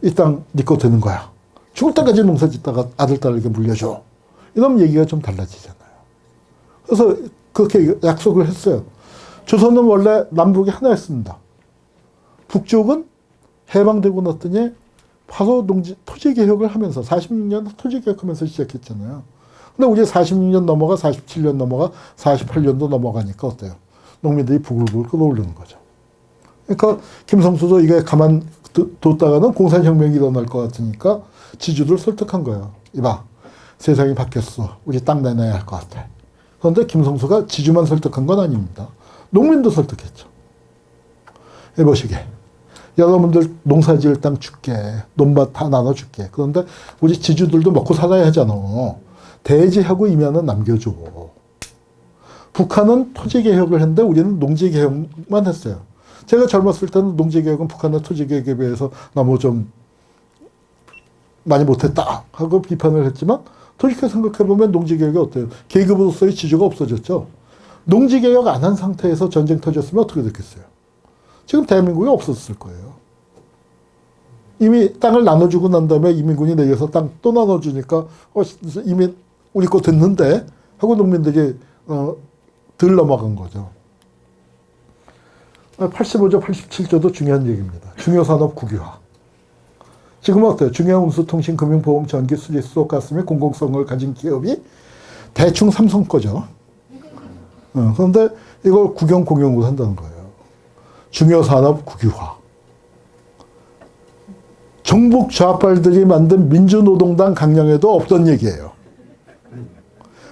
이 땅 네 거 되는 거야. 죽을 때까지 농사 짓다가 아들, 딸에게 물려줘. 이러면 얘기가 좀 달라지잖아요. 그래서 그렇게 약속을 했어요. 조선은 원래 남북이 하나였습니다. 북쪽은 해방되고 났더니 바로 토지개혁을 하면서 46년 토지개혁하면서 시작했잖아요. 근데 우리 46년 넘어가 47년 넘어가 48년도 넘어가니까 어때요? 농민들이 부글부글 끓어오르는 거죠. 그러니까 김성수도 이게 가만 뒀다가는 공산혁명이 일어날 것 같으니까 지주들 설득한 거예요. 이봐, 세상이 바뀌었어. 우리 땅 내놔야 할 것 같아. 그런데 김성수가 지주만 설득한 건 아닙니다. 농민도 설득했죠. 해보시게. 여러분들 농사 지을 땅 줄게. 논밭 다 나눠줄게. 그런데 우리 지주들도 먹고 살아야 하잖아. 대지하고 이면은 남겨줘. 북한은 토지개혁을 했는데 우리는 농지개혁만 했어요. 제가 젊었을 때는 농지개혁은 북한의 토지개혁에 비해서 너무 좀 많이 못했다 하고 비판을 했지만 돌이켜 생각해보면 농지개혁이 어때요? 계급으로서의 지주가 없어졌죠. 농지개혁 안 한 상태에서 전쟁 터졌으면 어떻게 됐겠어요? 지금 대한민국이 없었을 거예요. 이미 땅을 나눠주고 난 다음에 이민군이 내려서 땅 또 나눠주니까 이미 우리 거 됐는데 하고 농민들이 덜 넘어간 거죠. 85조, 87조도 중요한 얘기입니다. 중요산업 국유화. 지금은 어때요? 중요한 운수, 통신, 금융, 보험, 전기, 수지, 수소, 가스 및 공공성을 가진 기업이 대충 삼성 거죠. 그런데 이걸 국영, 공용으로 한다는 거예요. 중요산업 국유화. 정북 좌빨들이 만든 민주노동당 강령에도 없던 얘기예요.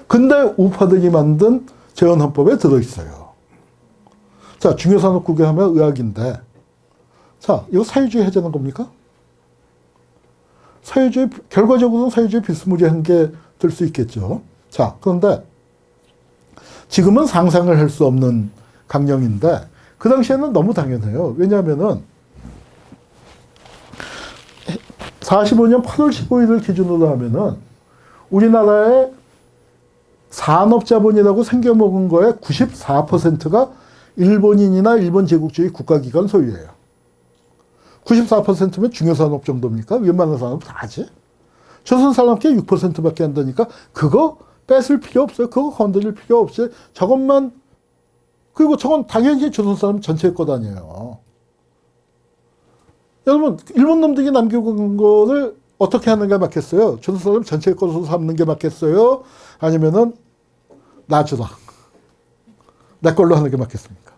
근데 우파들이 만든 재헌헌법에 들어있어요. 자, 중요산업국에 하면 의학인데, 자, 이거 사회주의 해제는 겁니까? 사회주의, 결과적으로는 사회주의 비스무리한 게 될 수 있겠죠. 자, 그런데 지금은 상상을 할 수 없는 강령인데, 그 당시에는 너무 당연해요. 왜냐하면은 45년 8월 15일을 기준으로 하면은 우리나라의 산업자본이라고 생겨먹은 거에 94%가 일본인이나 일본 제국주의 국가기관 소유예요. 94%면 중요산업 정도입니까? 웬만한 산업 다 하지. 조선산업계 6%밖에 안 되니까 그거 뺏을 필요 없어요. 그거 건드릴 필요 없이 저것만, 그리고 저건 당연히 조선산업 전체의 것 아니에요. 여러분, 일본 놈들이 남기고 간 거를 어떻게 하는 게 맞겠어요? 조선산업 전체의 것으로 삼는 게 맞겠어요? 아니면은 놔주라. 내 걸로 하는 게 맞겠습니까?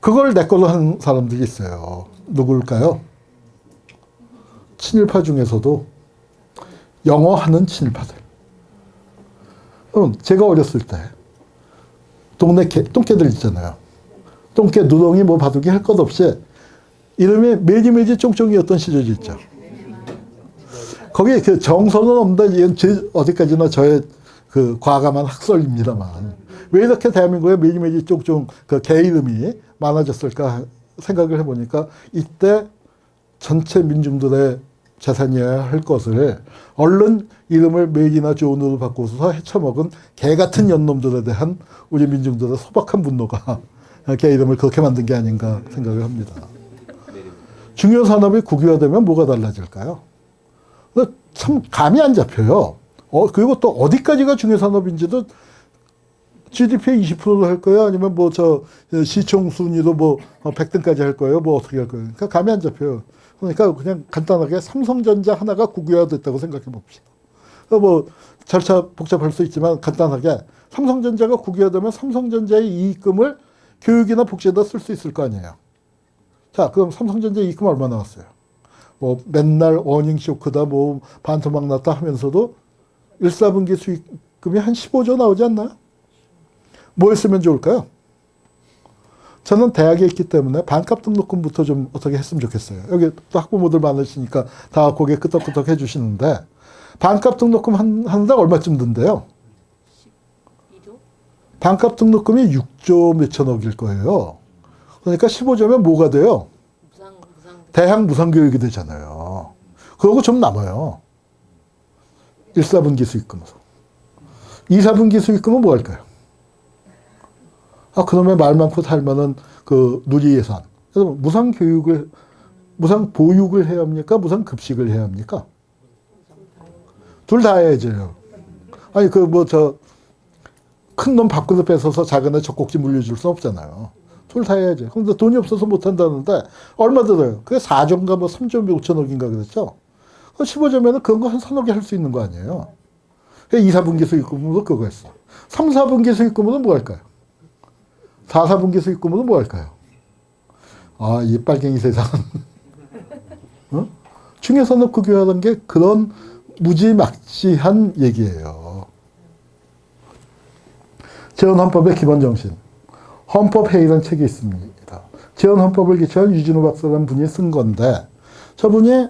그걸 내 걸로 하는 사람들이 있어요. 누굴까요? 친일파 중에서도 영어 하는 친일파들. 제가 어렸을 때 동네 똥개들 있잖아요. 똥개, 누렁이, 뭐 바둑이 할 것 없이 이름이 매지매지 쫑쫑이었던 시절이 있죠. 거기에 그 정서는 없는데 이건 어디까지나 저의 그 과감한 학설입니다만 왜 이렇게 대한민국에 매지매지 쫑쫑 그 개 이름이 많아졌을까 생각을 해보니까 이때 전체 민중들의 재산이어야 할 것을 얼른 이름을 메이나 존으로 바꿔서 헤쳐먹은 개 같은 연놈들에 대한 우리 민중들의 소박한 분노가 개 이름을 그렇게 만든 게 아닌가 생각을 합니다. 중요 산업이 국유화되면 뭐가 달라질까요? 참 감이 안 잡혀요. 그리고 또 어디까지가 중요 산업인지도 GDP의 20%로 할 거예요? 아니면 뭐 시총 순위도 뭐 100등까지 할 거예요? 뭐 어떻게 할 거예요? 그러니까 감이 안 잡혀요. 그러니까 그냥 간단하게 삼성전자 하나가 국유화됐다고 생각해 봅시다. 뭐 절차 복잡할 수 있지만 간단하게 삼성전자가 국유화되면 삼성전자의 이익금을 교육이나 복지에다 쓸 수 있을 거 아니에요. 자, 그럼 삼성전자 이익금 얼마 나왔어요? 뭐 맨날 어닝 쇼크다, 뭐 반토막 났다 하면서도 1, 4분기 수익금이 한 15조 나오지 않나요? 뭐 했으면 좋을까요? 저는 대학에 있기 때문에 반값 등록금부터 좀 어떻게 했으면 좋겠어요. 여기 또 학부모들 많으시니까 다 고개 끄덕끄덕 해주시는데 반값 등록금 한 달 얼마쯤 든대요? 12조? 반값 등록금이 6조 몇천억일 거예요. 그러니까 15조면 뭐가 돼요? 무상. 대학 무상교육이 되잖아요. 그러고 좀 남아요. 1, 4분기 수익금으로. 2, 4분기 수익금은 뭐 할까요? 그놈의 말 많고 살만한 그 누리 예산. 그래서 무상 보육을 해야 합니까? 무상 급식을 해야 합니까? 둘 다 해야죠. 아니, 큰 놈 밥그릇 뺏어서 작은 애 젖꼭지 물려줄 수 없잖아요. 둘 다 해야죠. 근데 돈이 없어서 못 한다는데, 얼마 들어요? 그게 4조인가 뭐 3조 5천억인가 그랬죠? 15조면은 그런 거 한 3억에 할 수 있는 거 아니에요? 2, 4분기 수익금으로 그거 했어. 3, 4분기 수익금으로 뭐 할까요? 4, 4분기 수익금으로 뭐 할까요? 이 빨갱이 세상. 중요산업 국유화라는 게 그런 무지막지한 얘기예요. 재헌헌법의 기본 정신. 헌법회의라는 책이 있습니다. 재헌헌법을 기초한 유진호 박사라는 분이 쓴 건데, 저분이,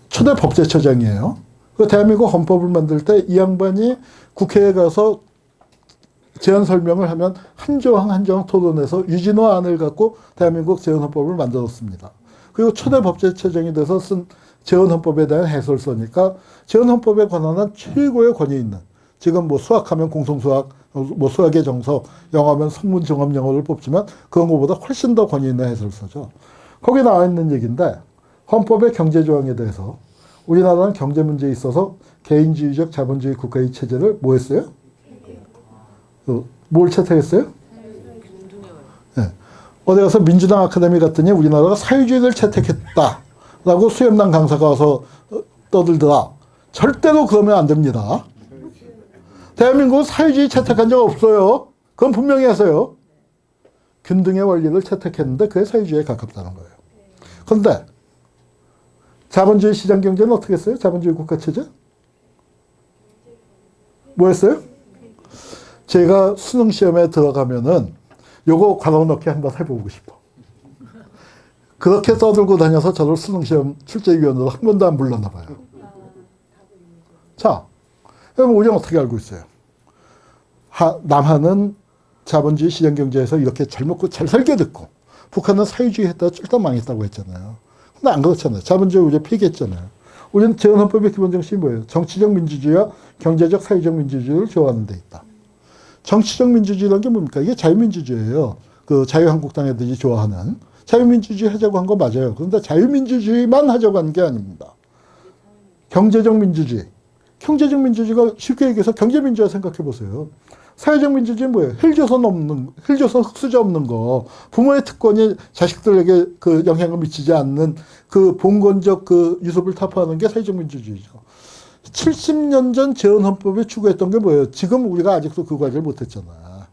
초대 법제처장이에요. 그 대한민국 헌법을 만들 때 이 양반이 국회에 가서 제안 설명을 하면 한 조항 한 조항 토론해서 유진호 안을 갖고 대한민국 재헌헌법을 만들었습니다. 그리고 초대 법제처장이 돼서 쓴 재헌헌법에 대한 해설서니까 재헌헌법에 관한 최고의 권위 있는, 지금 뭐 수학하면 공송수학, 뭐 수학의 정서, 영어하면 성문종합영어를 뽑지만 그런 것보다 훨씬 더 권위 있는 해설서죠. 거기 나와 있는 얘기인데, 헌법의 경제조항에 대해서 우리나라는 경제 문제에 있어서 개인주의적 자본주의 국가의 체제를 뭐 했어요? 뭘 채택했어요? 네. 어디 가서 민주당 아카데미 갔더니 우리나라가 사회주의를 채택했다라고 수염난 강사가 와서 떠들더라. 절대로 그러면 안 됩니다. 대한민국은 사회주의 채택한 적 없어요. 그건 분명히 하세요. 균등의 원리를 채택했는데 그게 사회주의에 가깝다는 거예요. 그런데 자본주의 시장경제는 어떻게 했어요? 자본주의 국가체제? 뭐였어요? 제가 수능 시험에 들어가면은 요거 괄호 넣기 한번 해보고 싶어. 그렇게 떠들고 다녀서 저를 수능 시험 출제위원으로 한 번도 안 불렀나 봐요. 자, 그럼 우리는 어떻게 알고 있어요? 남한은 자본주의 시장경제에서 이렇게 잘 먹고 잘 살게 됐고, 북한은 사회주의 했다가 쫄딱 망했다고 했잖아요. 근데 안 그렇잖아요. 자본주의 우리가 폐기했잖아요. 우리는 재헌헌법의 기본 정신이 뭐예요? 정치적 민주주의와 경제적 사회적 민주주의를 조화하는 데 있다. 정치적 민주주의라는 게 뭡니까? 이게 자유민주주의예요. 그 자유한국당 애들이 좋아하는. 자유민주주의 하자고 한 거 맞아요. 그런데 자유민주주의만 하자고 하는 게 아닙니다. 경제적 민주주의. 경제적 민주주의가 쉽게 얘기해서 경제민주화 생각해 보세요. 사회적 민주주의는 뭐예요? 힐조선 흑수저 없는 거. 부모의 특권이 자식들에게 그 영향을 미치지 않는 그 봉건적 그 유습을 타파하는 게 사회적 민주주의죠. 70년 전 재헌헌법에 추구했던 게 뭐예요? 지금 우리가 아직도 그 과제를 못했잖아.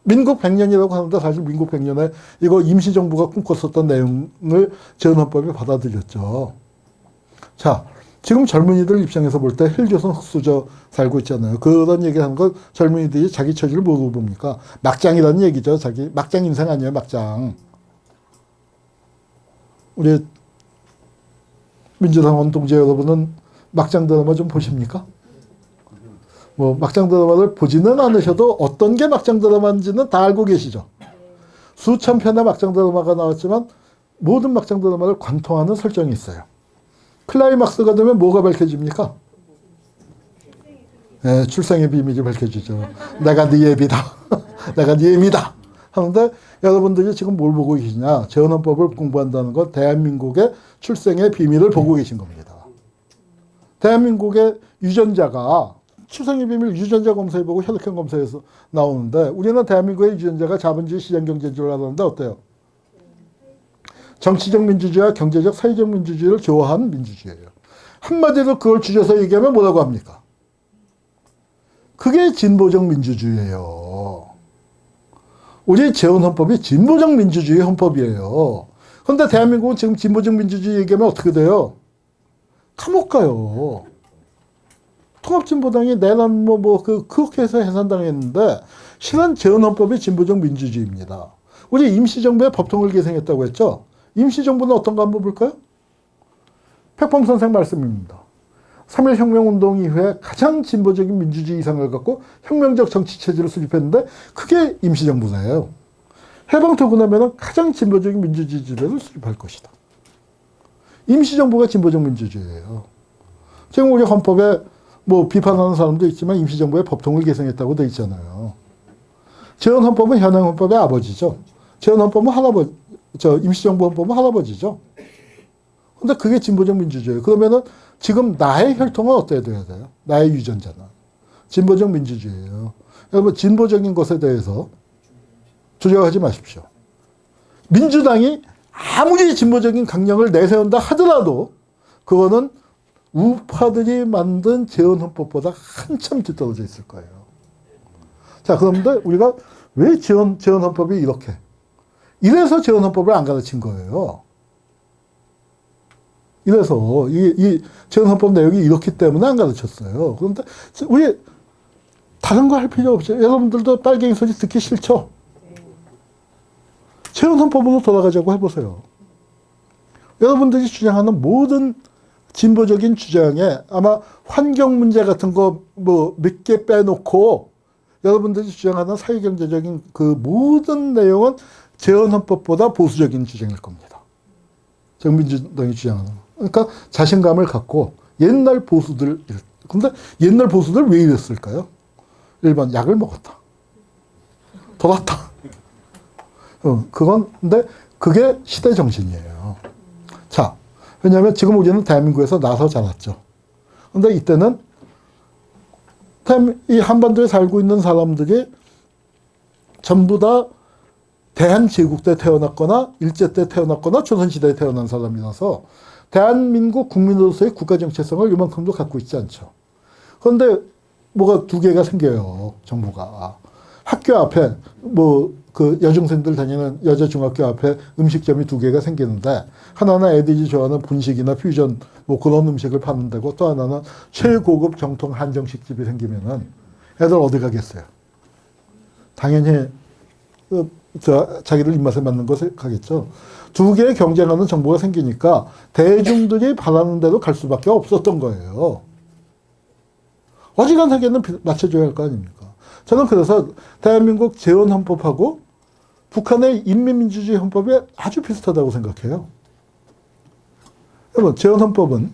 민국 100년이라고 하는데 사실 민국 100년에 이거 임시정부가 꿈꿨었던 내용을 재헌헌법에 받아들였죠. 자, 지금 젊은이들 입장에서 볼 때 힐조선 흑수저 살고 있잖아요. 그런 얘기하는 건 젊은이들이 자기 처지를 모르고 봅니까? 막장이라는 얘기죠. 자기 막장 인생 아니에요, 막장. 우리 민주당원 동지 여러분은 막장 드라마 좀 보십니까? 뭐 막장 드라마를 보지는 않으셔도 어떤 게 막장 드라마인지는 다 알고 계시죠. 수천 편의 막장 드라마가 나왔지만 모든 막장 드라마를 관통하는 설정이 있어요. 클라이막스가 되면 뭐가 밝혀집니까? 네, 출생의 비밀이 밝혀지죠. 내가 네 애비다. 내가 네 애미다. 하는데 여러분들이 지금 뭘 보고 계시냐. 재헌헌법을 공부한다는 건 대한민국의 출생의 비밀을 보고 계신 겁니다. 대한민국의 유전자가 출생의 비밀 유전자 검사해보고 혈액형 검사에서 나오는데 우리는 대한민국의 유전자가 자본주의 시장경제인 줄 알았는데 어때요? 정치적 민주주의와 경제적 사회적 민주주의를 조화한 민주주의예요. 한마디로 그걸 줄여서 얘기하면 뭐라고 합니까? 그게 진보적 민주주의예요. 우리 재헌헌법이 진보적 민주주의 헌법이에요. 그런데 대한민국은 지금 진보적 민주주의 얘기하면 어떻게 돼요? 감옥 가요. 통합진보당이 내란 그렇게 해서 해산당했는데 실은 재헌헌법이 진보적 민주주의입니다. 우리 임시정부의 법통을 계승했다고 했죠? 임시정부는 어떤가 한번 볼까요? 백범 선생 말씀입니다. 3.1 혁명운동 이후에 가장 진보적인 민주주의 이상을 갖고 혁명적 정치체제를 수립했는데 그게 임시정부예요. 해방되고 나면 가장 진보적인 민주주의 지배를 수립할 것이다. 임시정부가 진보적 민주주의예요. 지금 우리 헌법에 뭐 비판하는 사람도 있지만 임시정부의 법통을 계승했다고 돼 있잖아요. 재헌헌법은 현행헌법의 아버지죠. 재헌헌법은 임시정부 헌법은 할아버지죠. 근데 그게 진보적 민주주의예요. 그러면은 지금 나의 혈통은 어때야 돼야 돼요? 나의 유전자는. 진보적 민주주의예요. 여러분 진보적인 것에 대해서 조작하지 마십시오. 민주당이 아무리 진보적인 강령을 내세운다 하더라도 그거는 우파들이 만든 재헌헌법보다 한참 뒤떨어져 있을 거예요. 자, 그런데 우리가 왜 재헌헌법이 이렇게? 이래서 재헌헌법을 안 가르친 거예요. 이래서 이 재헌헌법 내용이 이렇기 때문에 안 가르쳤어요. 그런데 우리 다른 거 할 필요 없어요. 여러분들도 빨갱이 소리 듣기 싫죠? 재헌헌법으로 돌아가자고 해보세요. 여러분들이 주장하는 모든 진보적인 주장에 아마 환경 문제 같은 거 뭐 몇 개 빼놓고 여러분들이 주장하는 사회경제적인 그 모든 내용은 재헌헌법보다 보수적인 주장일 겁니다. 정민주당이 주장하는. 그러니까 자신감을 갖고 옛날 보수들, 근데 옛날 보수들 왜 이랬을까요? 1번 약을 먹었다. 돌았다. 근데 그게 시대 정신이에요. 자, 왜냐하면 지금 우리는 대한민국에서 나서 자랐죠. 근데 이때는 이 한반도에 살고 있는 사람들이 전부 다 대한제국 때 태어났거나 일제 때 태어났거나 조선시대에 태어난 사람이라서 대한민국 국민으로서의 국가 정체성을 이만큼도 갖고 있지 않죠. 그런데 뭐가 두 개가 생겨요. 정부가. 학교 앞에 그 여중생들 다니는 여자 중학교 앞에 음식점이 2개가 생기는데 하나는 애들이 좋아하는 분식이나 퓨전 뭐 그런 음식을 파는 데고 또 하나는 최고급 정통 한정식집이 생기면은 애들 어디 가겠어요? 당연히 자기들 입맛에 맞는 곳에 가겠죠. 2개의 경쟁하는 정보가 생기니까 대중들이 바라는 대로 갈 수밖에 없었던 거예요. 어지간하게는 맞춰줘야 할 거 아닙니까? 저는 그래서 대한민국 재헌헌법하고 북한의 인민민주주의 헌법이 아주 비슷하다고 생각해요. 여러분, 재헌헌법은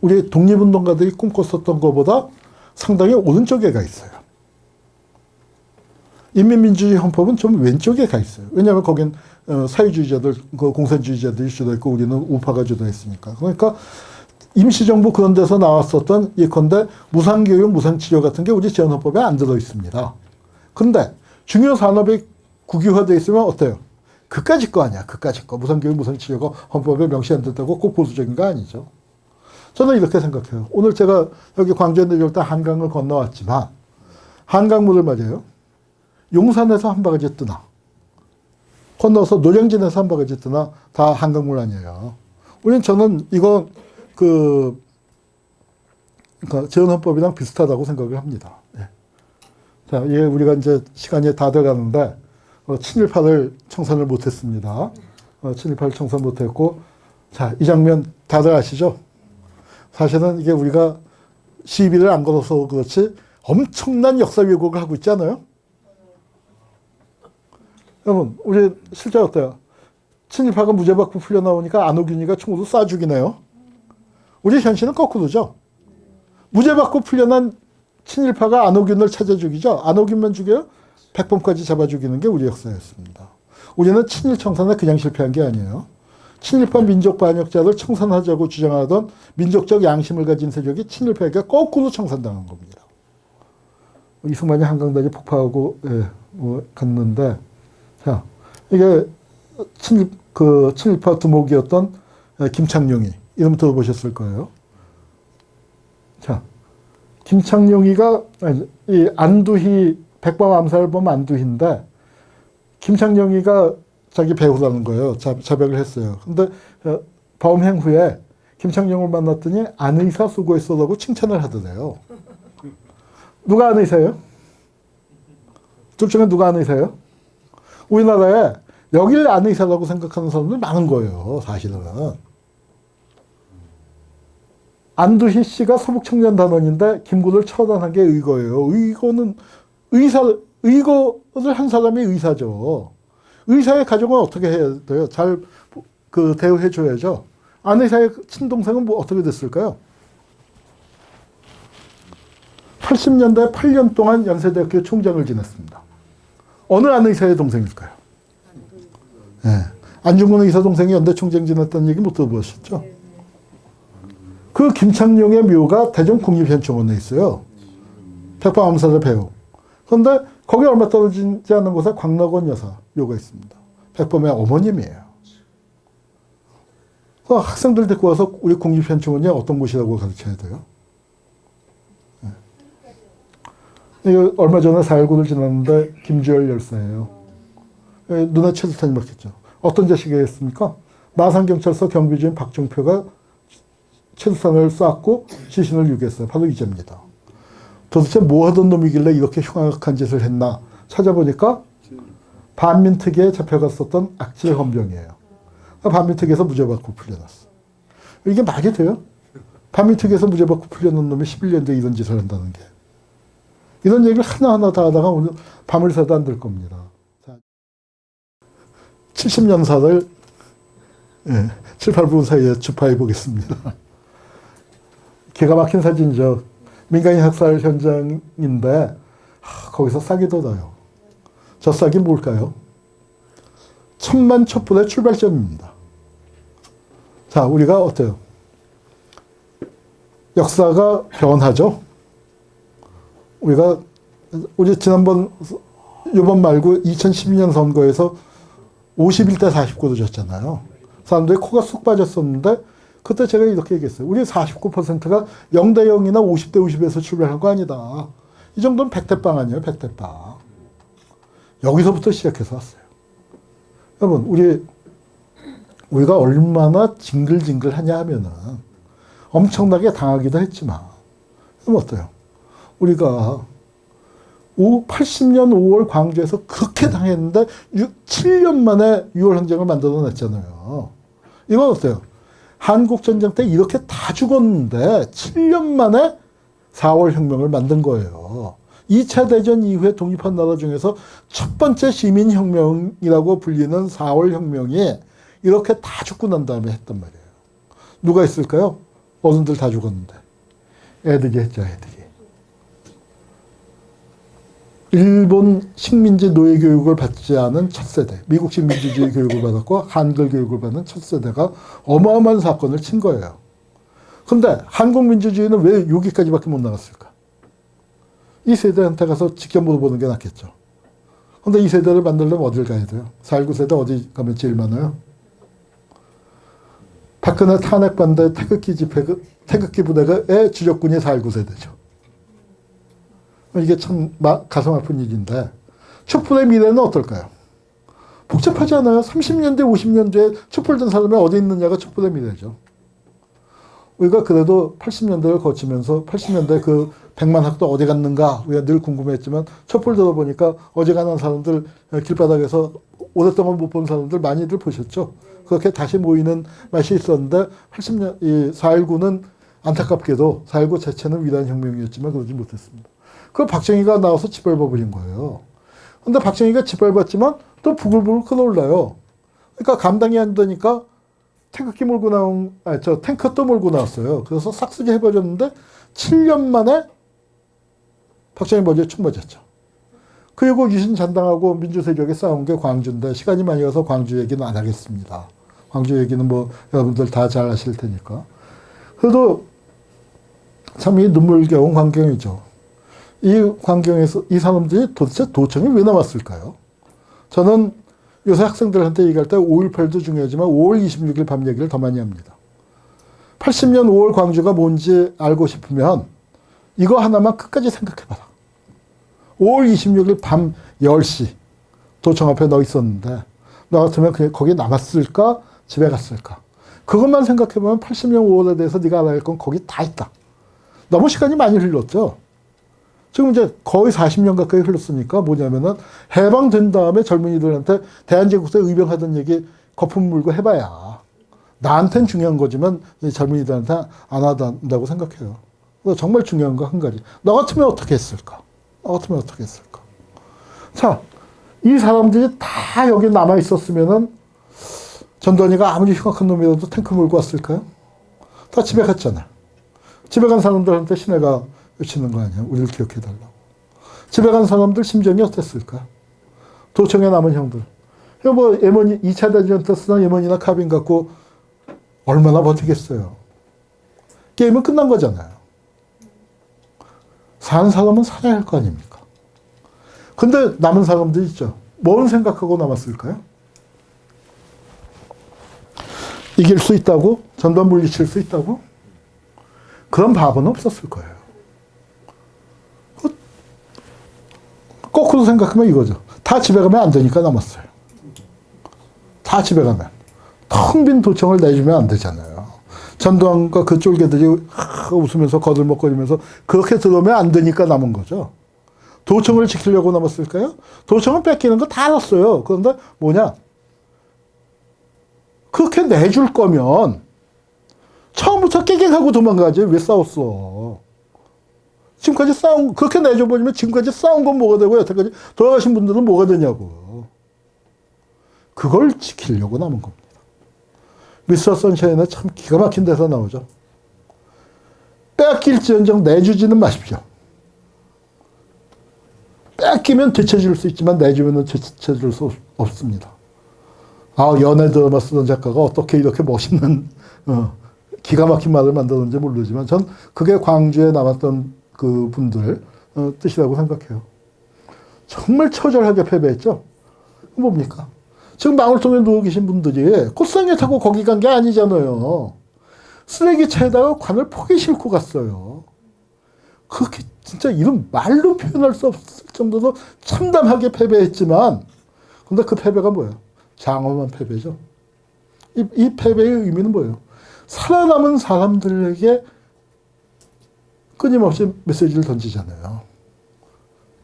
우리 독립운동가들이 꿈꿨었던 것보다 상당히 오른쪽에 가 있어요. 인민민주주의 헌법은 좀 왼쪽에 가 있어요. 왜냐하면 거긴 사회주의자들, 공산주의자들이 주도했고 우리는 우파가 주도했으니까. 그러니까 임시정부 그런 데서 나왔었던 예컨대 무상교육, 무상치료 같은 게 우리 재헌헌법에 안 들어 있습니다. 그런데 중요 산업이 국유화되어 있으면 어때요? 그까짓 거 아니야. 그까짓 거. 무상교육, 무상치료가 헌법에 명시 안 됐다고 꼭 보수적인 거 아니죠. 저는 이렇게 생각해요. 오늘 제가 여기 광주에 내려올 때 한강을 건너왔지만 한강물을 말이에요. 용산에서 한 바가지 뜨나 건너서 노량진에서 한 바가지 뜨나 다 한강물 아니에요. 저는 이거 재헌헌법이랑 비슷하다고 생각을 합니다. 예. 자, 예, 우리가 이제 시간이 다 돼가는데 친일파를 청산을 못했습니다. 친일파를 청산 못했고, 자, 이 장면 다들 아시죠? 사실은 이게 우리가 시비를 안 걸어서 그렇지 엄청난 역사 왜곡을 하고 있지 않아요? 여러분, 우리 실제 어때요? 친일파가 무죄 받고 풀려 나오니까 안호균이가 총으로 쏴 죽이네요. 우리 현실은 거꾸로죠. 무죄 받고 풀려난 친일파가 안호균을 찾아 죽이죠. 안호균만 죽여요? 백범까지 잡아 죽이는 게 우리 역사였습니다. 우리는 친일 청산에 그냥 실패한 게 아니에요. 친일파 민족 반역자를 청산하자고 주장하던 민족적 양심을 가진 세력이 친일파에게 거꾸로 청산당한 겁니다. 이승만이 한강다리 폭파하고 갔는데, 자, 이게 친일파 두목이었던 김창룡이 이름 들어보셨을 거예요. 자, 김창룡이가 이 안두희 백범 암살범 안두희인데 김창룡이가 자기 배우라는 거예요. 자백을 했어요. 근데 범행 후에 김창룡을 만났더니 안 의사 수고했어라고 칭찬을 하더래요. 누가 안 의사예요? 둘 중에 누가 안 의사예요? 우리나라에 여길 안 의사라고 생각하는 사람들 많은 거예요. 사실은. 안두희 씨가 서북청년단원인데 김구를 처단한 게 의거예요. 의거는 의거를 한 사람이 의사죠. 의사의 가족은 어떻게 해야 돼요? 잘 대우해 줘야죠. 안 의사의 친동생은 뭐 어떻게 됐을까요? 80년대 8년 동안 연세대학교 총장을 지냈습니다. 어느 안 의사의 동생일까요? 네. 안중근 의사 동생이 연대 총장 지냈다는 얘기 못 들어보셨죠? 그 김창룡의 묘가 대전 국립현충원에 있어요. 백범 암살의 배우. 그런데 거기 얼마 떨어지지 않은 곳에 광락원 여사 묘가 있습니다. 백범의 어머님이에요. 그 학생들 데리고 와서 우리 국립현충원이 어떤 곳이라고 가르쳐야 돼요? 네. 이거 얼마 전에 4.19를 지났는데 김주열 열사예요. 눈에 최루탄이 막혔죠. 어떤 자식이었습니까? 마산경찰서 경비주인 박종표가 최루탄을 쐈고 시신을 유기했어요. 바로 이제입니다. 도대체 뭐 하던 놈이길래 이렇게 흉악한 짓을 했나 찾아보니까 반민특위에 잡혀갔었던 악질 헌병이에요. 반민특위에서 무죄받고 풀려났어. 이게 말이 돼요? 반민특위에서 무죄받고 풀려난 놈이 11년대 이런 짓을 한다는 게. 이런 얘기를 하나하나 다 하다가 오늘 밤을 새도 안 될 겁니다. 70년사를 7, 8분 사이에 주파해 보겠습니다. 기가 막힌 사진이죠. 민간인 학살 현장인데 거기서 싹이 돋아요. 저 싹이 뭘까요? 천만 촛불의 출발점입니다. 자, 우리가 어때요? 역사가 변하죠? 우리 지난번, 이번 말고 2012년 선거에서 51대 49로 졌잖아요. 사람들이 코가 쑥 빠졌었는데, 그때 제가 이렇게 얘기했어요. 우리 49%가 0대 0이나 50대 50에서 출발한 거 아니다. 이 정도는 100대 빵 아니에요, 100대 빵. 여기서부터 시작해서 왔어요. 여러분, 우리가 얼마나 징글징글하냐 하면은 엄청나게 당하기도 했지만, 그럼 어때요? 우리가 80년 5월 광주에서 그렇게 당했는데 7년 만에 6월 항쟁을 만들어냈잖아요. 이건 어때요? 한국전쟁 때 이렇게 다 죽었는데 7년 만에 4월 혁명을 만든 거예요. 2차 대전 이후에 독립한 나라 중에서 첫 번째 시민혁명이라고 불리는 4월 혁명이 이렇게 다 죽고 난 다음에 했단 말이에요. 누가 있을까요? 어른들 다 죽었는데. 애들이 했죠, 애들이. 일본 식민지 노예 교육을 받지 않은 첫 세대, 미국식 민주주의 교육을 받았고 한글 교육을 받는 첫 세대가 어마어마한 사건을 친 거예요. 근데 한국 민주주의는 왜 여기까지밖에 못 나갔을까? 이 세대한테 가서 직접 물어보는 게 낫겠죠. 근데 이 세대를 만들려면 어딜 가야 돼요? 4.19 세대 어디 가면 제일 많아요? 박근혜 탄핵 반대 태극기 부대의 주력군이 4.19 세대죠. 이게 참 가슴 아픈 일인데 촛불의 미래는 어떨까요? 복잡하지 않아요? 30년대, 50년대에 촛불 든 사람이 어디 있느냐가 촛불의 미래죠. 우리가 그래도 80년대를 거치면서 80년대 그 100만 학도 어디 갔는가 우리가 늘 궁금했지만 촛불 들어보니까 어지간한 사람들 길바닥에서 오랫동안 못 본 사람들 많이들 보셨죠? 그렇게 다시 모이는 맛이 있었는데 80년, 이 4.19는 안타깝게도 4.19 자체는 위대한 혁명이었지만 그러지 못했습니다. 그 박정희가 나와서 짓밟아버린 거예요. 근데 박정희가 짓밟았지만 또 부글부글 끓어올라요. 그러니까 감당이 안 되니까 태극기 몰고 탱커 또 몰고 나왔어요. 그래서 싹쓸이 해버렸는데 7년 만에 박정희 머리에 총 맞았죠. 그리고 유신 잔당하고 민주세력이 싸운 게 광주인데 시간이 많이 가서 광주 얘기는 안 하겠습니다. 광주 얘기는 뭐 여러분들 다 잘 아실 테니까. 그래도 참 이 눈물겨운 광경이죠. 이 광경에서 이 사람들이 도대체 도청이 왜 나왔을까요? 저는 요새 학생들한테 얘기할 때 5.18도 중요하지만 5월 26일 밤 얘기를 더 많이 합니다. 80년 5월 광주가 뭔지 알고 싶으면 이거 하나만 끝까지 생각해봐라. 5월 26일 밤 10시 도청 앞에 너 있었는데 너 같으면 그냥 거기 남았을까? 집에 갔을까? 그것만 생각해보면 80년 5월에 대해서 네가 알아야 할 건 거기 다 있다. 너무 시간이 많이 흘렀죠. 지금 이제 거의 40년 가까이 흘렀으니까 뭐냐면은 해방된 다음에 젊은이들한테 대한제국사 의병하던 얘기 거품 물고 해봐야 나한텐 중요한 거지만 젊은이들한테 안 한다고 생각해요. 정말 중요한 거 한 가지. 너 같으면 어떻게 했을까? 너 같으면 어떻게 했을까? 자, 이 사람들이 다 여기 남아 있었으면은 전두환이가 아무리 흉악한 놈이라도 탱크 몰고 왔을까요? 다 집에 갔잖아. 집에 간 사람들한테 시내가 외치는 거 아니야. 우리를 기억해달라고. 집에 간 사람들 심정이 어땠을까? 도청에 남은 형들. 뭐 M1, 2차 대전 때 쓰던 M1이나 카빈 갖고 얼마나 버티겠어요. 게임은 끝난 거잖아요. 사는 사람은 살아야 할 거 아닙니까? 근데 남은 사람들 있죠. 뭘 생각하고 남았을까요? 이길 수 있다고? 전두환 물리칠 수 있다고? 그런 바보는 없었을 거예요. 거꾸로 생각하면 이거죠. 다 집에 가면 안 되니까 남았어요. 다 집에 가면. 텅 빈 도청을 내주면 안 되잖아요. 전두환과 그 쫄개들이 웃으면서 거들먹거리면서 그렇게 들어오면 안 되니까 남은 거죠. 도청을 지키려고 남았을까요? 도청을 뺏기는 거 다 알았어요. 그런데 뭐냐? 그렇게 내줄 거면 처음부터 깨갱하고 도망가지. 왜 싸웠어? 지금까지 그렇게 내줘버리면 지금까지 싸운 건 뭐가 되고 여태까지 돌아가신 분들은 뭐가 되냐고. 그걸 지키려고 남은 겁니다. 미스터 선샤인에 참 기가 막힌 데서 나오죠. 뺏길지언정 내주지는 마십시오. 뺏기면 되찾을 수 있지만 내주면 되찾을 수 없습니다. 연애 드라마 쓰던 작가가 어떻게 이렇게 멋있는 기가 막힌 말을 만들었는지 모르지만 전 그게 광주에 남았던 그 분들 뜻이라고 생각해요. 정말 처절하게 패배했죠. 뭡니까? 지금 망울통에 누워 계신 분들이 꽃상에 타고 거기 간 게 아니잖아요. 쓰레기 차에다가 관을 포기 싣고 갔어요. 그렇게 진짜 이런 말로 표현할 수 없을 정도로 참담하게 패배했지만, 근데 그 패배가 뭐예요? 장엄한 패배죠. 이 패배의 의미는 뭐예요? 살아남은 사람들에게 끊임없이 메시지를 던지잖아요.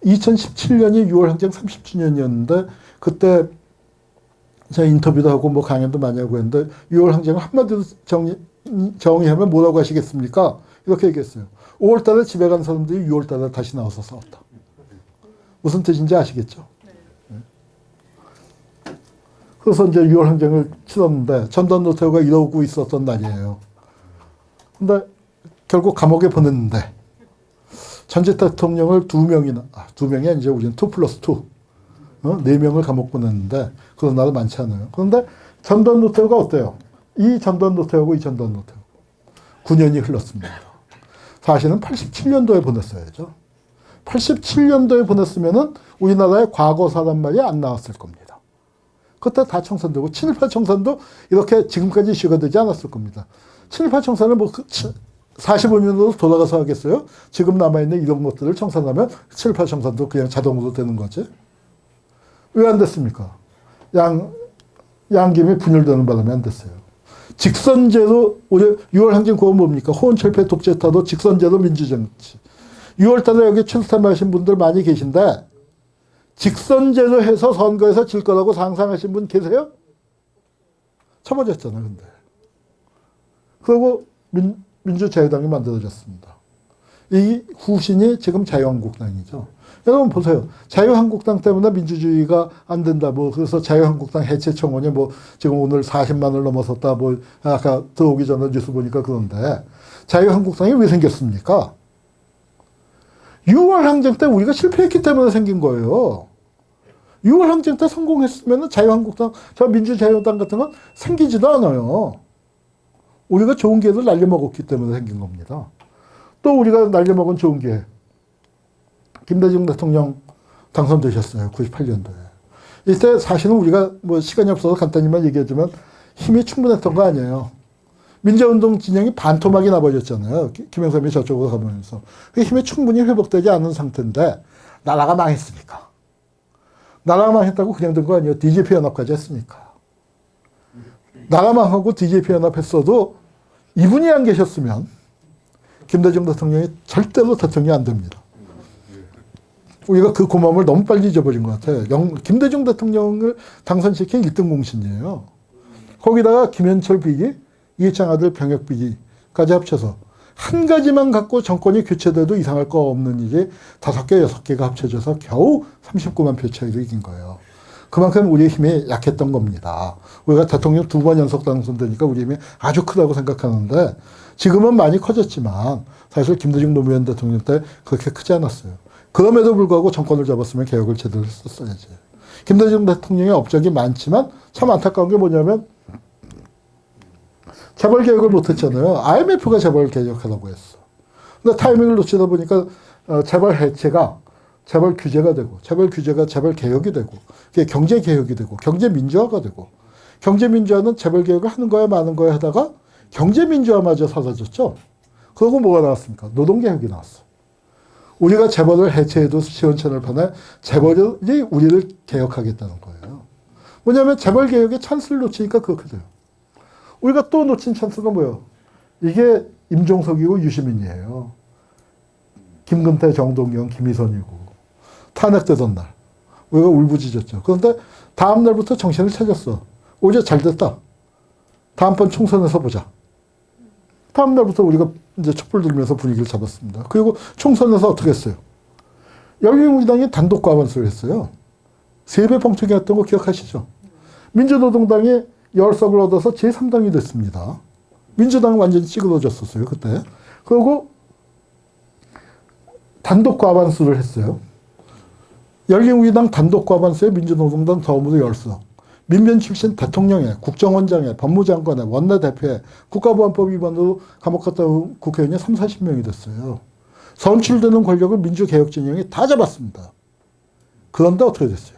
2017년이 6월 항쟁 30주년이었는데 그때 제가 인터뷰도 하고 뭐 강연도 많이 하고 했는데 6월 항쟁을 한마디로 정의하면 뭐라고 하시겠습니까? 이렇게 얘기했어요. 5월 달에 집에 간 사람들이 6월 달에 다시 나와서 싸웠다. 무슨 뜻인지 아시겠죠? 그래서 이제 6월 항쟁을 치렀는데 전두환 노태우가 이러고 있었던 날이에요. 근데 결국 감옥에 보냈는데 전직 대통령을 두 명이 아니죠. 우리는 2+2. 4명을 감옥 보냈는데 그런 나라 많지 않아요. 그런데 전두환 노태우가 어때요? 이 전두환 노태우고 이 전두환 노태우. 9년이 흘렀습니다. 사실은 87년도에 보냈어야죠. 87년도에 보냈으면은 우리나라의 과거사란 말이 안 나왔을 겁니다. 그때 다 청산되고 7.18 청산도 이렇게 지금까지 이슈가 되지 않았을 겁니다. 7.18 청산을 뭐 45년으로 돌아가서 하겠어요? 지금 남아있는 이런 것들을 청산하면 7.18 청산도 그냥 자동으로 되는 거지. 왜 안 됐습니까? 양김이 분열되는 바람에 안 됐어요. 직선제로, 우리 6월 항쟁 그건 뭡니까? 호언철폐 독재타도 직선제로 민주정치. 6월 달에 여기 출산하신 분들 많이 계신데, 직선제로 해서 선거에서 질 거라고 상상하신 분 계세요? 쳐버렸잖아, 근데. 그리고 민주자유당이 만들어졌습니다. 이 후신이 지금 자유한국당이죠. 여러분 보세요. 자유한국당 때문에 민주주의가 안 된다. 뭐 그래서 자유한국당 해체 청원이 뭐 지금 오늘 40만을 넘어섰다. 뭐 아까 들어오기 전에 뉴스 보니까 그런데 자유한국당이 왜 생겼습니까? 6월 항쟁 때 우리가 실패했기 때문에 생긴 거예요. 6월 항쟁 때 성공했으면 자유한국당, 저 민주자유당 같은 건 생기지도 않아요. 우리가 좋은 기회를 날려먹었기 때문에 생긴 겁니다. 또 우리가 날려먹은 좋은 기회. 김대중 대통령 당선되셨어요. 98년도에. 이때 사실은 우리가 뭐 시간이 없어서 간단히만 얘기하지만 힘이 충분했던 거 아니에요. 민주운동 진영이 반토막이 나버렸잖아요. 김영삼이 저쪽으로 가면서. 그 힘이 충분히 회복되지 않은 상태인데 나라가 망했으니까. 나라가 망했다고 그냥 된 거 아니에요. DJP 연합까지 했으니까. 나라 망하고 DJP 연합했어도 이분이 안 계셨으면 김대중 대통령이 절대로 대통령이 안 됩니다. 우리가 그 고마움을 너무 빨리 잊어버린 것 같아요. 김대중 대통령을 당선시킨 1등 공신이에요. 거기다가 김현철 비기, 이해창 아들 병역 비기까지 합쳐서 한 가지만 갖고 정권이 교체돼도 이상할 거 없는 일이 5개, 6개가 합쳐져서 겨우 39만 표 차이로 이긴 거예요. 그만큼 우리의 힘이 약했던 겁니다. 우리가 대통령 2번 연속 당선되니까 우리 힘이 아주 크다고 생각하는데 지금은 많이 커졌지만 사실 김대중 노무현 대통령 때 그렇게 크지 않았어요. 그럼에도 불구하고 정권을 잡았으면 개혁을 제대로 했었어야지. 김대중 대통령의 업적이 많지만 참 안타까운 게 뭐냐면 재벌 개혁을 못했잖아요. IMF가 재벌 개혁하라고 했어. 근데 타이밍을 놓치다 보니까 재벌 해체가 재벌 규제가 되고 재벌 규제가 재벌 개혁이 되고 그게 경제 개혁이 되고 경제 민주화가 되고 경제 민주화는 재벌 개혁을 하는 거야 마는 거야 하다가 경제 민주화마저 사라졌죠. 그러고 뭐가 나왔습니까? 노동 개혁이 나왔어. 우리가 재벌을 해체해도 시원찮을 판에 재벌이 우리를 개혁하겠다는 거예요. 뭐냐면 재벌 개혁의 찬스를 놓치니까 그렇게 돼요. 우리가 또 놓친 찬스가 뭐예요? 이게 임종석이고 유시민이에요. 김근태, 정동영, 김희선이고 탄핵되던 날 우리가 울부짖었죠. 그런데 다음 날부터 정신을 차렸어. 오히려 잘 됐다. 다음번 총선에서 보자. 다음 날부터 우리가 이제 촛불 들면서 분위기를 잡았습니다. 그리고 총선에서 어떻게 했어요? 열린우리당이 단독 과반수를 했어요. 3배 뻥튀기 했던 거 기억하시죠? 민주노동당이 10석을 얻어서 제3당이 됐습니다. 민주당은 완전히 찌그러졌었어요, 그때. 그리고 단독 과반수를 했어요. 열린우리당 단독 과반수에 민주노동당 더불어 10석. 민변 출신 대통령에, 국정원장에, 법무장관에, 원내대표에 국가보안법 위반으로 감옥 갔다 온 국회의원이 30-40명이 됐어요. 선출되는 권력을 민주개혁 진영이 다 잡았습니다. 그런데 어떻게 됐어요?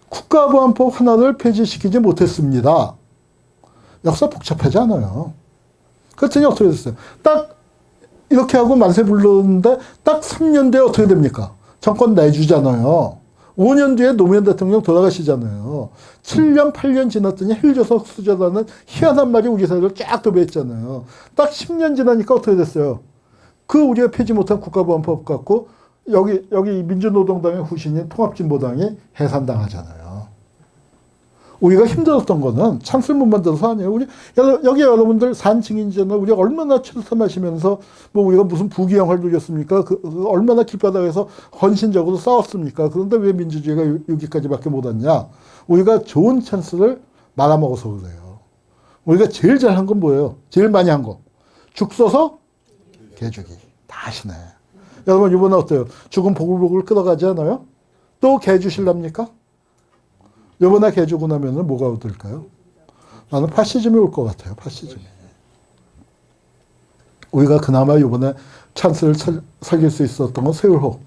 국가보안법 하나를 폐지시키지 못했습니다. 역사 복잡하지 않아요. 그랬더니 어떻게 됐어요? 딱 이렇게 하고 만세 부르는데 딱 3년 뒤에 어떻게 됩니까? 정권 내주잖아요. 5년 뒤에 노무현 대통령 돌아가시잖아요. 7년, 8년 지났더니 헬조석 수저라는 희한한 말이 우리 사회를 쫙 도배했잖아요. 딱 10년 지나니까 어떻게 됐어요? 그 우리가 폐지 못한 국가보안법 갖고 여기 민주노동당의 후신인 통합진보당이 해산당하잖아요. 우리가 힘들었던 거는 찬스를 못 만들어서 아니에요. 여기 여러분들 산증인제는 우리가 얼마나 출산하시면서 뭐 우리가 무슨 부귀영화를 누렸습니까? 얼마나 길바닥에서 헌신적으로 싸웠습니까? 그런데 왜 민주주의가 여기까지밖에 못 왔냐? 우리가 좋은 찬스를 말아먹어서 그래요. 우리가 제일 잘한 건 뭐예요? 제일 많이 한 거. 죽 써서 개주기. 다 하시네. 여러분 이번에 어때요? 죽은 보글보글 끓어가지 않아요? 또 개 주실랍니까? 이번에 개 주고 나면은 뭐가 얻을까요? 나는 파시즘이 올 것 같아요. 파시즘이. 우리가 그나마 이번에 찬스를 살릴 수 있었던 건 세월호.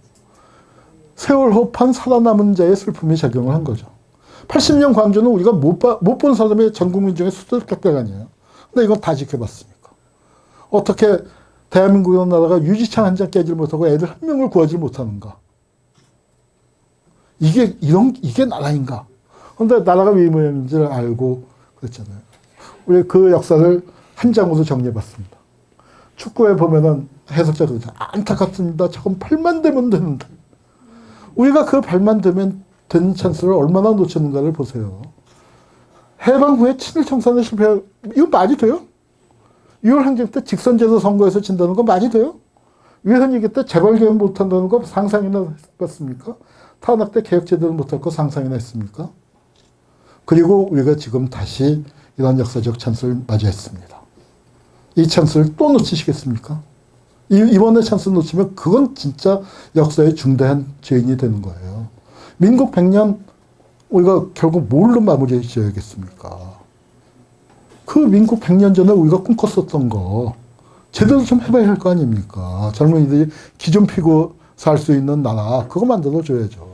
세월호판 살아남은 자의 슬픔이 작용을 한 거죠. 80년 광주는 우리가 못 본 사람이 전 국민 중에 수두룩 아니에요. 근데 이건 다 지켜봤으니까. 어떻게 대한민국이라는 나라가 유리창 한 장 깨질 못하고 애들 한 명을 구하지 못하는가? 이게 나라인가? 그런데 나라가 왜 이 모양인지를 알고 그랬잖아요. 우리 그 역사를 한 장으로 정리해봤습니다. 축구에 보면은 해석자 그러죠. 안타깝습니다. 저건 8만 되면 되는데. 우리가 그 8만 되면 된 찬스를 얼마나 놓쳤는가를 보세요. 해방 후에 친일 청산에 실패한, 이거 말이 돼요? 6월 항쟁 때 직선제도 선거에서 진다는 거 말이 돼요? 위헌위기 때 재벌개혁 못한다는 거 상상이나 해봤습니까? 탄압 때 개혁제도를 못할 거 상상이나 했습니까? 그리고 우리가 지금 다시 이런 역사적 찬스를 맞이했습니다. 이 찬스를 또 놓치시겠습니까? 이번에 찬스 놓치면 그건 진짜 역사의 중대한 죄인이 되는 거예요. 민국 100년 우리가 결국 뭘로 마무리해 줘야겠습니까? 그 민국 100년 전에 우리가 꿈꿨었던 거 제대로 좀 해봐야 할 거 아닙니까? 젊은이들이 기 좀 피고 살 수 있는 나라 그거 만들어 줘야죠.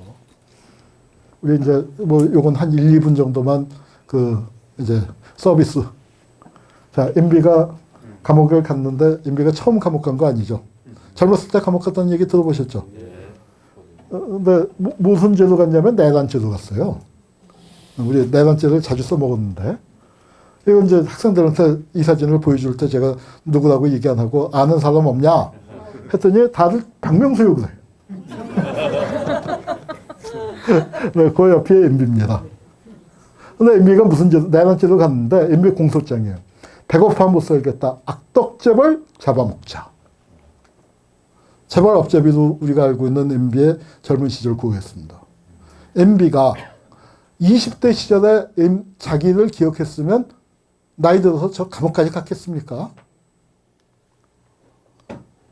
우리 이제 뭐 요건 한 1, 2분 정도만 이제 서비스. 자, MB가 감옥을 갔는데 MB가 처음 감옥 간 거 아니죠? 젊었을 때 감옥 갔다는 얘기 들어보셨죠? 근데 무슨 죄로 갔냐면 내란죄로 갔어요. 우리 내란죄를 자주 써먹었는데 이거 이제 학생들한테 이 사진을 보여줄 때 제가 누구라고 얘기 안 하고 아는 사람 없냐? 했더니 다들 박명수 욕을 해요. 네, 그 옆에 MB입니다. 근데 MB가 무슨 죄로, 내란죄로 갔는데 MB 공소장이에요. 배고파 못 살겠다. 악덕재벌 잡아먹자. 재벌 업자비도 우리가 알고 있는 MB의 젊은 시절 구했습니다. MB가 20대 시절에 자기를 기억했으면 나이 들어서 저 감옥까지 갔겠습니까?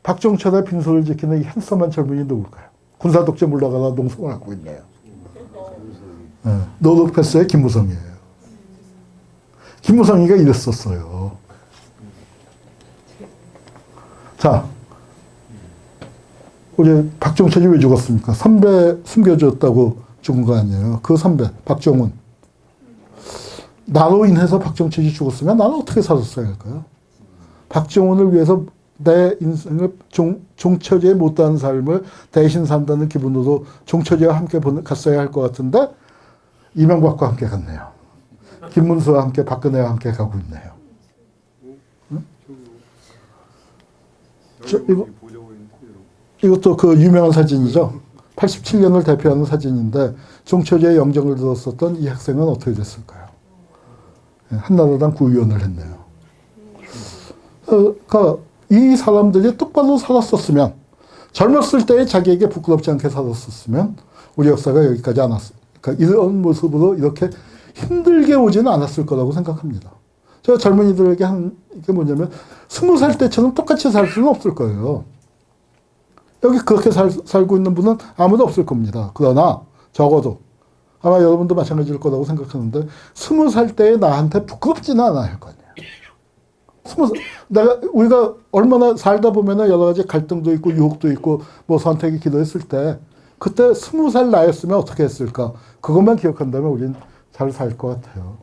박종철의 빈소를 지키는 이 핸섬한 젊은이 누굴까요? 군사독재 물러가다 농성을 하고 있네요. 네, 노르패스의 김무성이에요. 김무성이가 이랬었어요. 자, 우리 박종철이 왜 죽었습니까? 선배 숨겨줬다고 죽은 거 아니에요. 그 선배 박정훈. 나로 인해서 박종철이 죽었으면 나는 어떻게 살았어야 할까요? 박정훈을 위해서 내 인생을 종처제에 못다한 삶을 대신 산다는 기분으로 종처제와 함께 갔어야 할 것 같은데 이명박과 함께 갔네요. 김문수와 함께 박근혜와 함께 가고 있네요. 응? 이것도 그 유명한 사진이죠. 87년을 대표하는 사진인데 종처제에 영정을 들었었던 이 학생은 어떻게 됐을까요? 한나라당 구의원을 했네요. 그러니까 이 사람들이 똑바로 살았었으면 젊었을 때에 자기에게 부끄럽지 않게 살았었으면 우리 역사가 여기까지 안 왔어요. 그러니까 이런 모습으로 이렇게 힘들게 오지는 않았을 거라고 생각합니다. 제가 젊은이들에게 한 게 뭐냐면 20살 때처럼 똑같이 살 수는 없을 거예요. 여기 그렇게 살고 있는 분은 아무도 없을 겁니다. 그러나 적어도 아마 여러분도 마찬가지일 거라고 생각하는데 20살 때의 나한테 부끄럽지는 않아야 할 거 아니에요. 우리가 얼마나 살다 보면 여러 가지 갈등도 있고 유혹도 있고 뭐 선택이 기도했을 때 그때 20살 나였으면 어떻게 했을까? 그것만 기억한다면 우린 잘 살 것 같아요.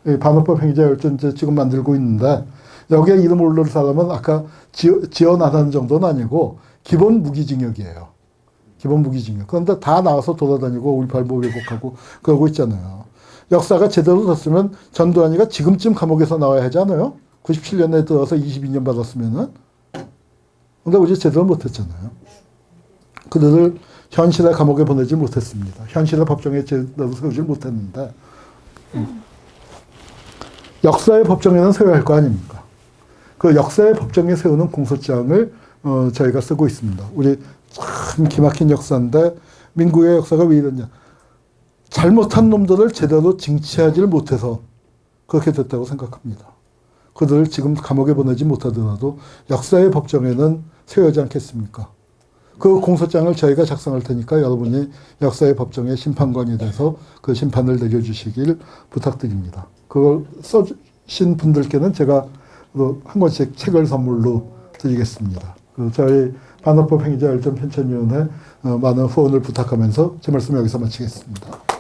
이 반호법 행위자 열전제 지금 만들고 있는데 여기에 이름 오를 사람은 아까 지원 안 하는 정도는 아니고 기본 무기징역이에요. 기본 무기징역. 그런데 다 나와서 돌아다니고 우리 발부 왜곡하고 그러고 있잖아요. 역사가 제대로 됐으면 전두환이가 지금쯤 감옥에서 나와야 하지 않아요? 97년에 들어서 22년 받았으면은. 근데 우리 제대로 못했잖아요. 그들을 현실의 감옥에 보내지 못했습니다. 현실의 법정에 제대로 세우지 못했는데 역사의 법정에는 세워야 할 거 아닙니까? 그 역사의 법정에 세우는 공소장을 저희가 쓰고 있습니다. 우리 참 기막힌 역사인데 민국의 역사가 왜 이러냐. 잘못한 놈들을 제대로 징치하지를 못해서 그렇게 됐다고 생각합니다. 그들을 지금 감옥에 보내지 못하더라도 역사의 법정에는 세우지 않겠습니까? 그 공소장을 저희가 작성할 테니까 여러분이 역사의 법정의 심판관이 돼서 그 심판을 내려주시길 부탁드립니다. 그걸 써주신 분들께는 제가 한 권씩 책을 선물로 드리겠습니다. 저희 반어법 행위자 열전 편찬위원회 많은 후원을 부탁하면서 제 말씀 여기서 마치겠습니다.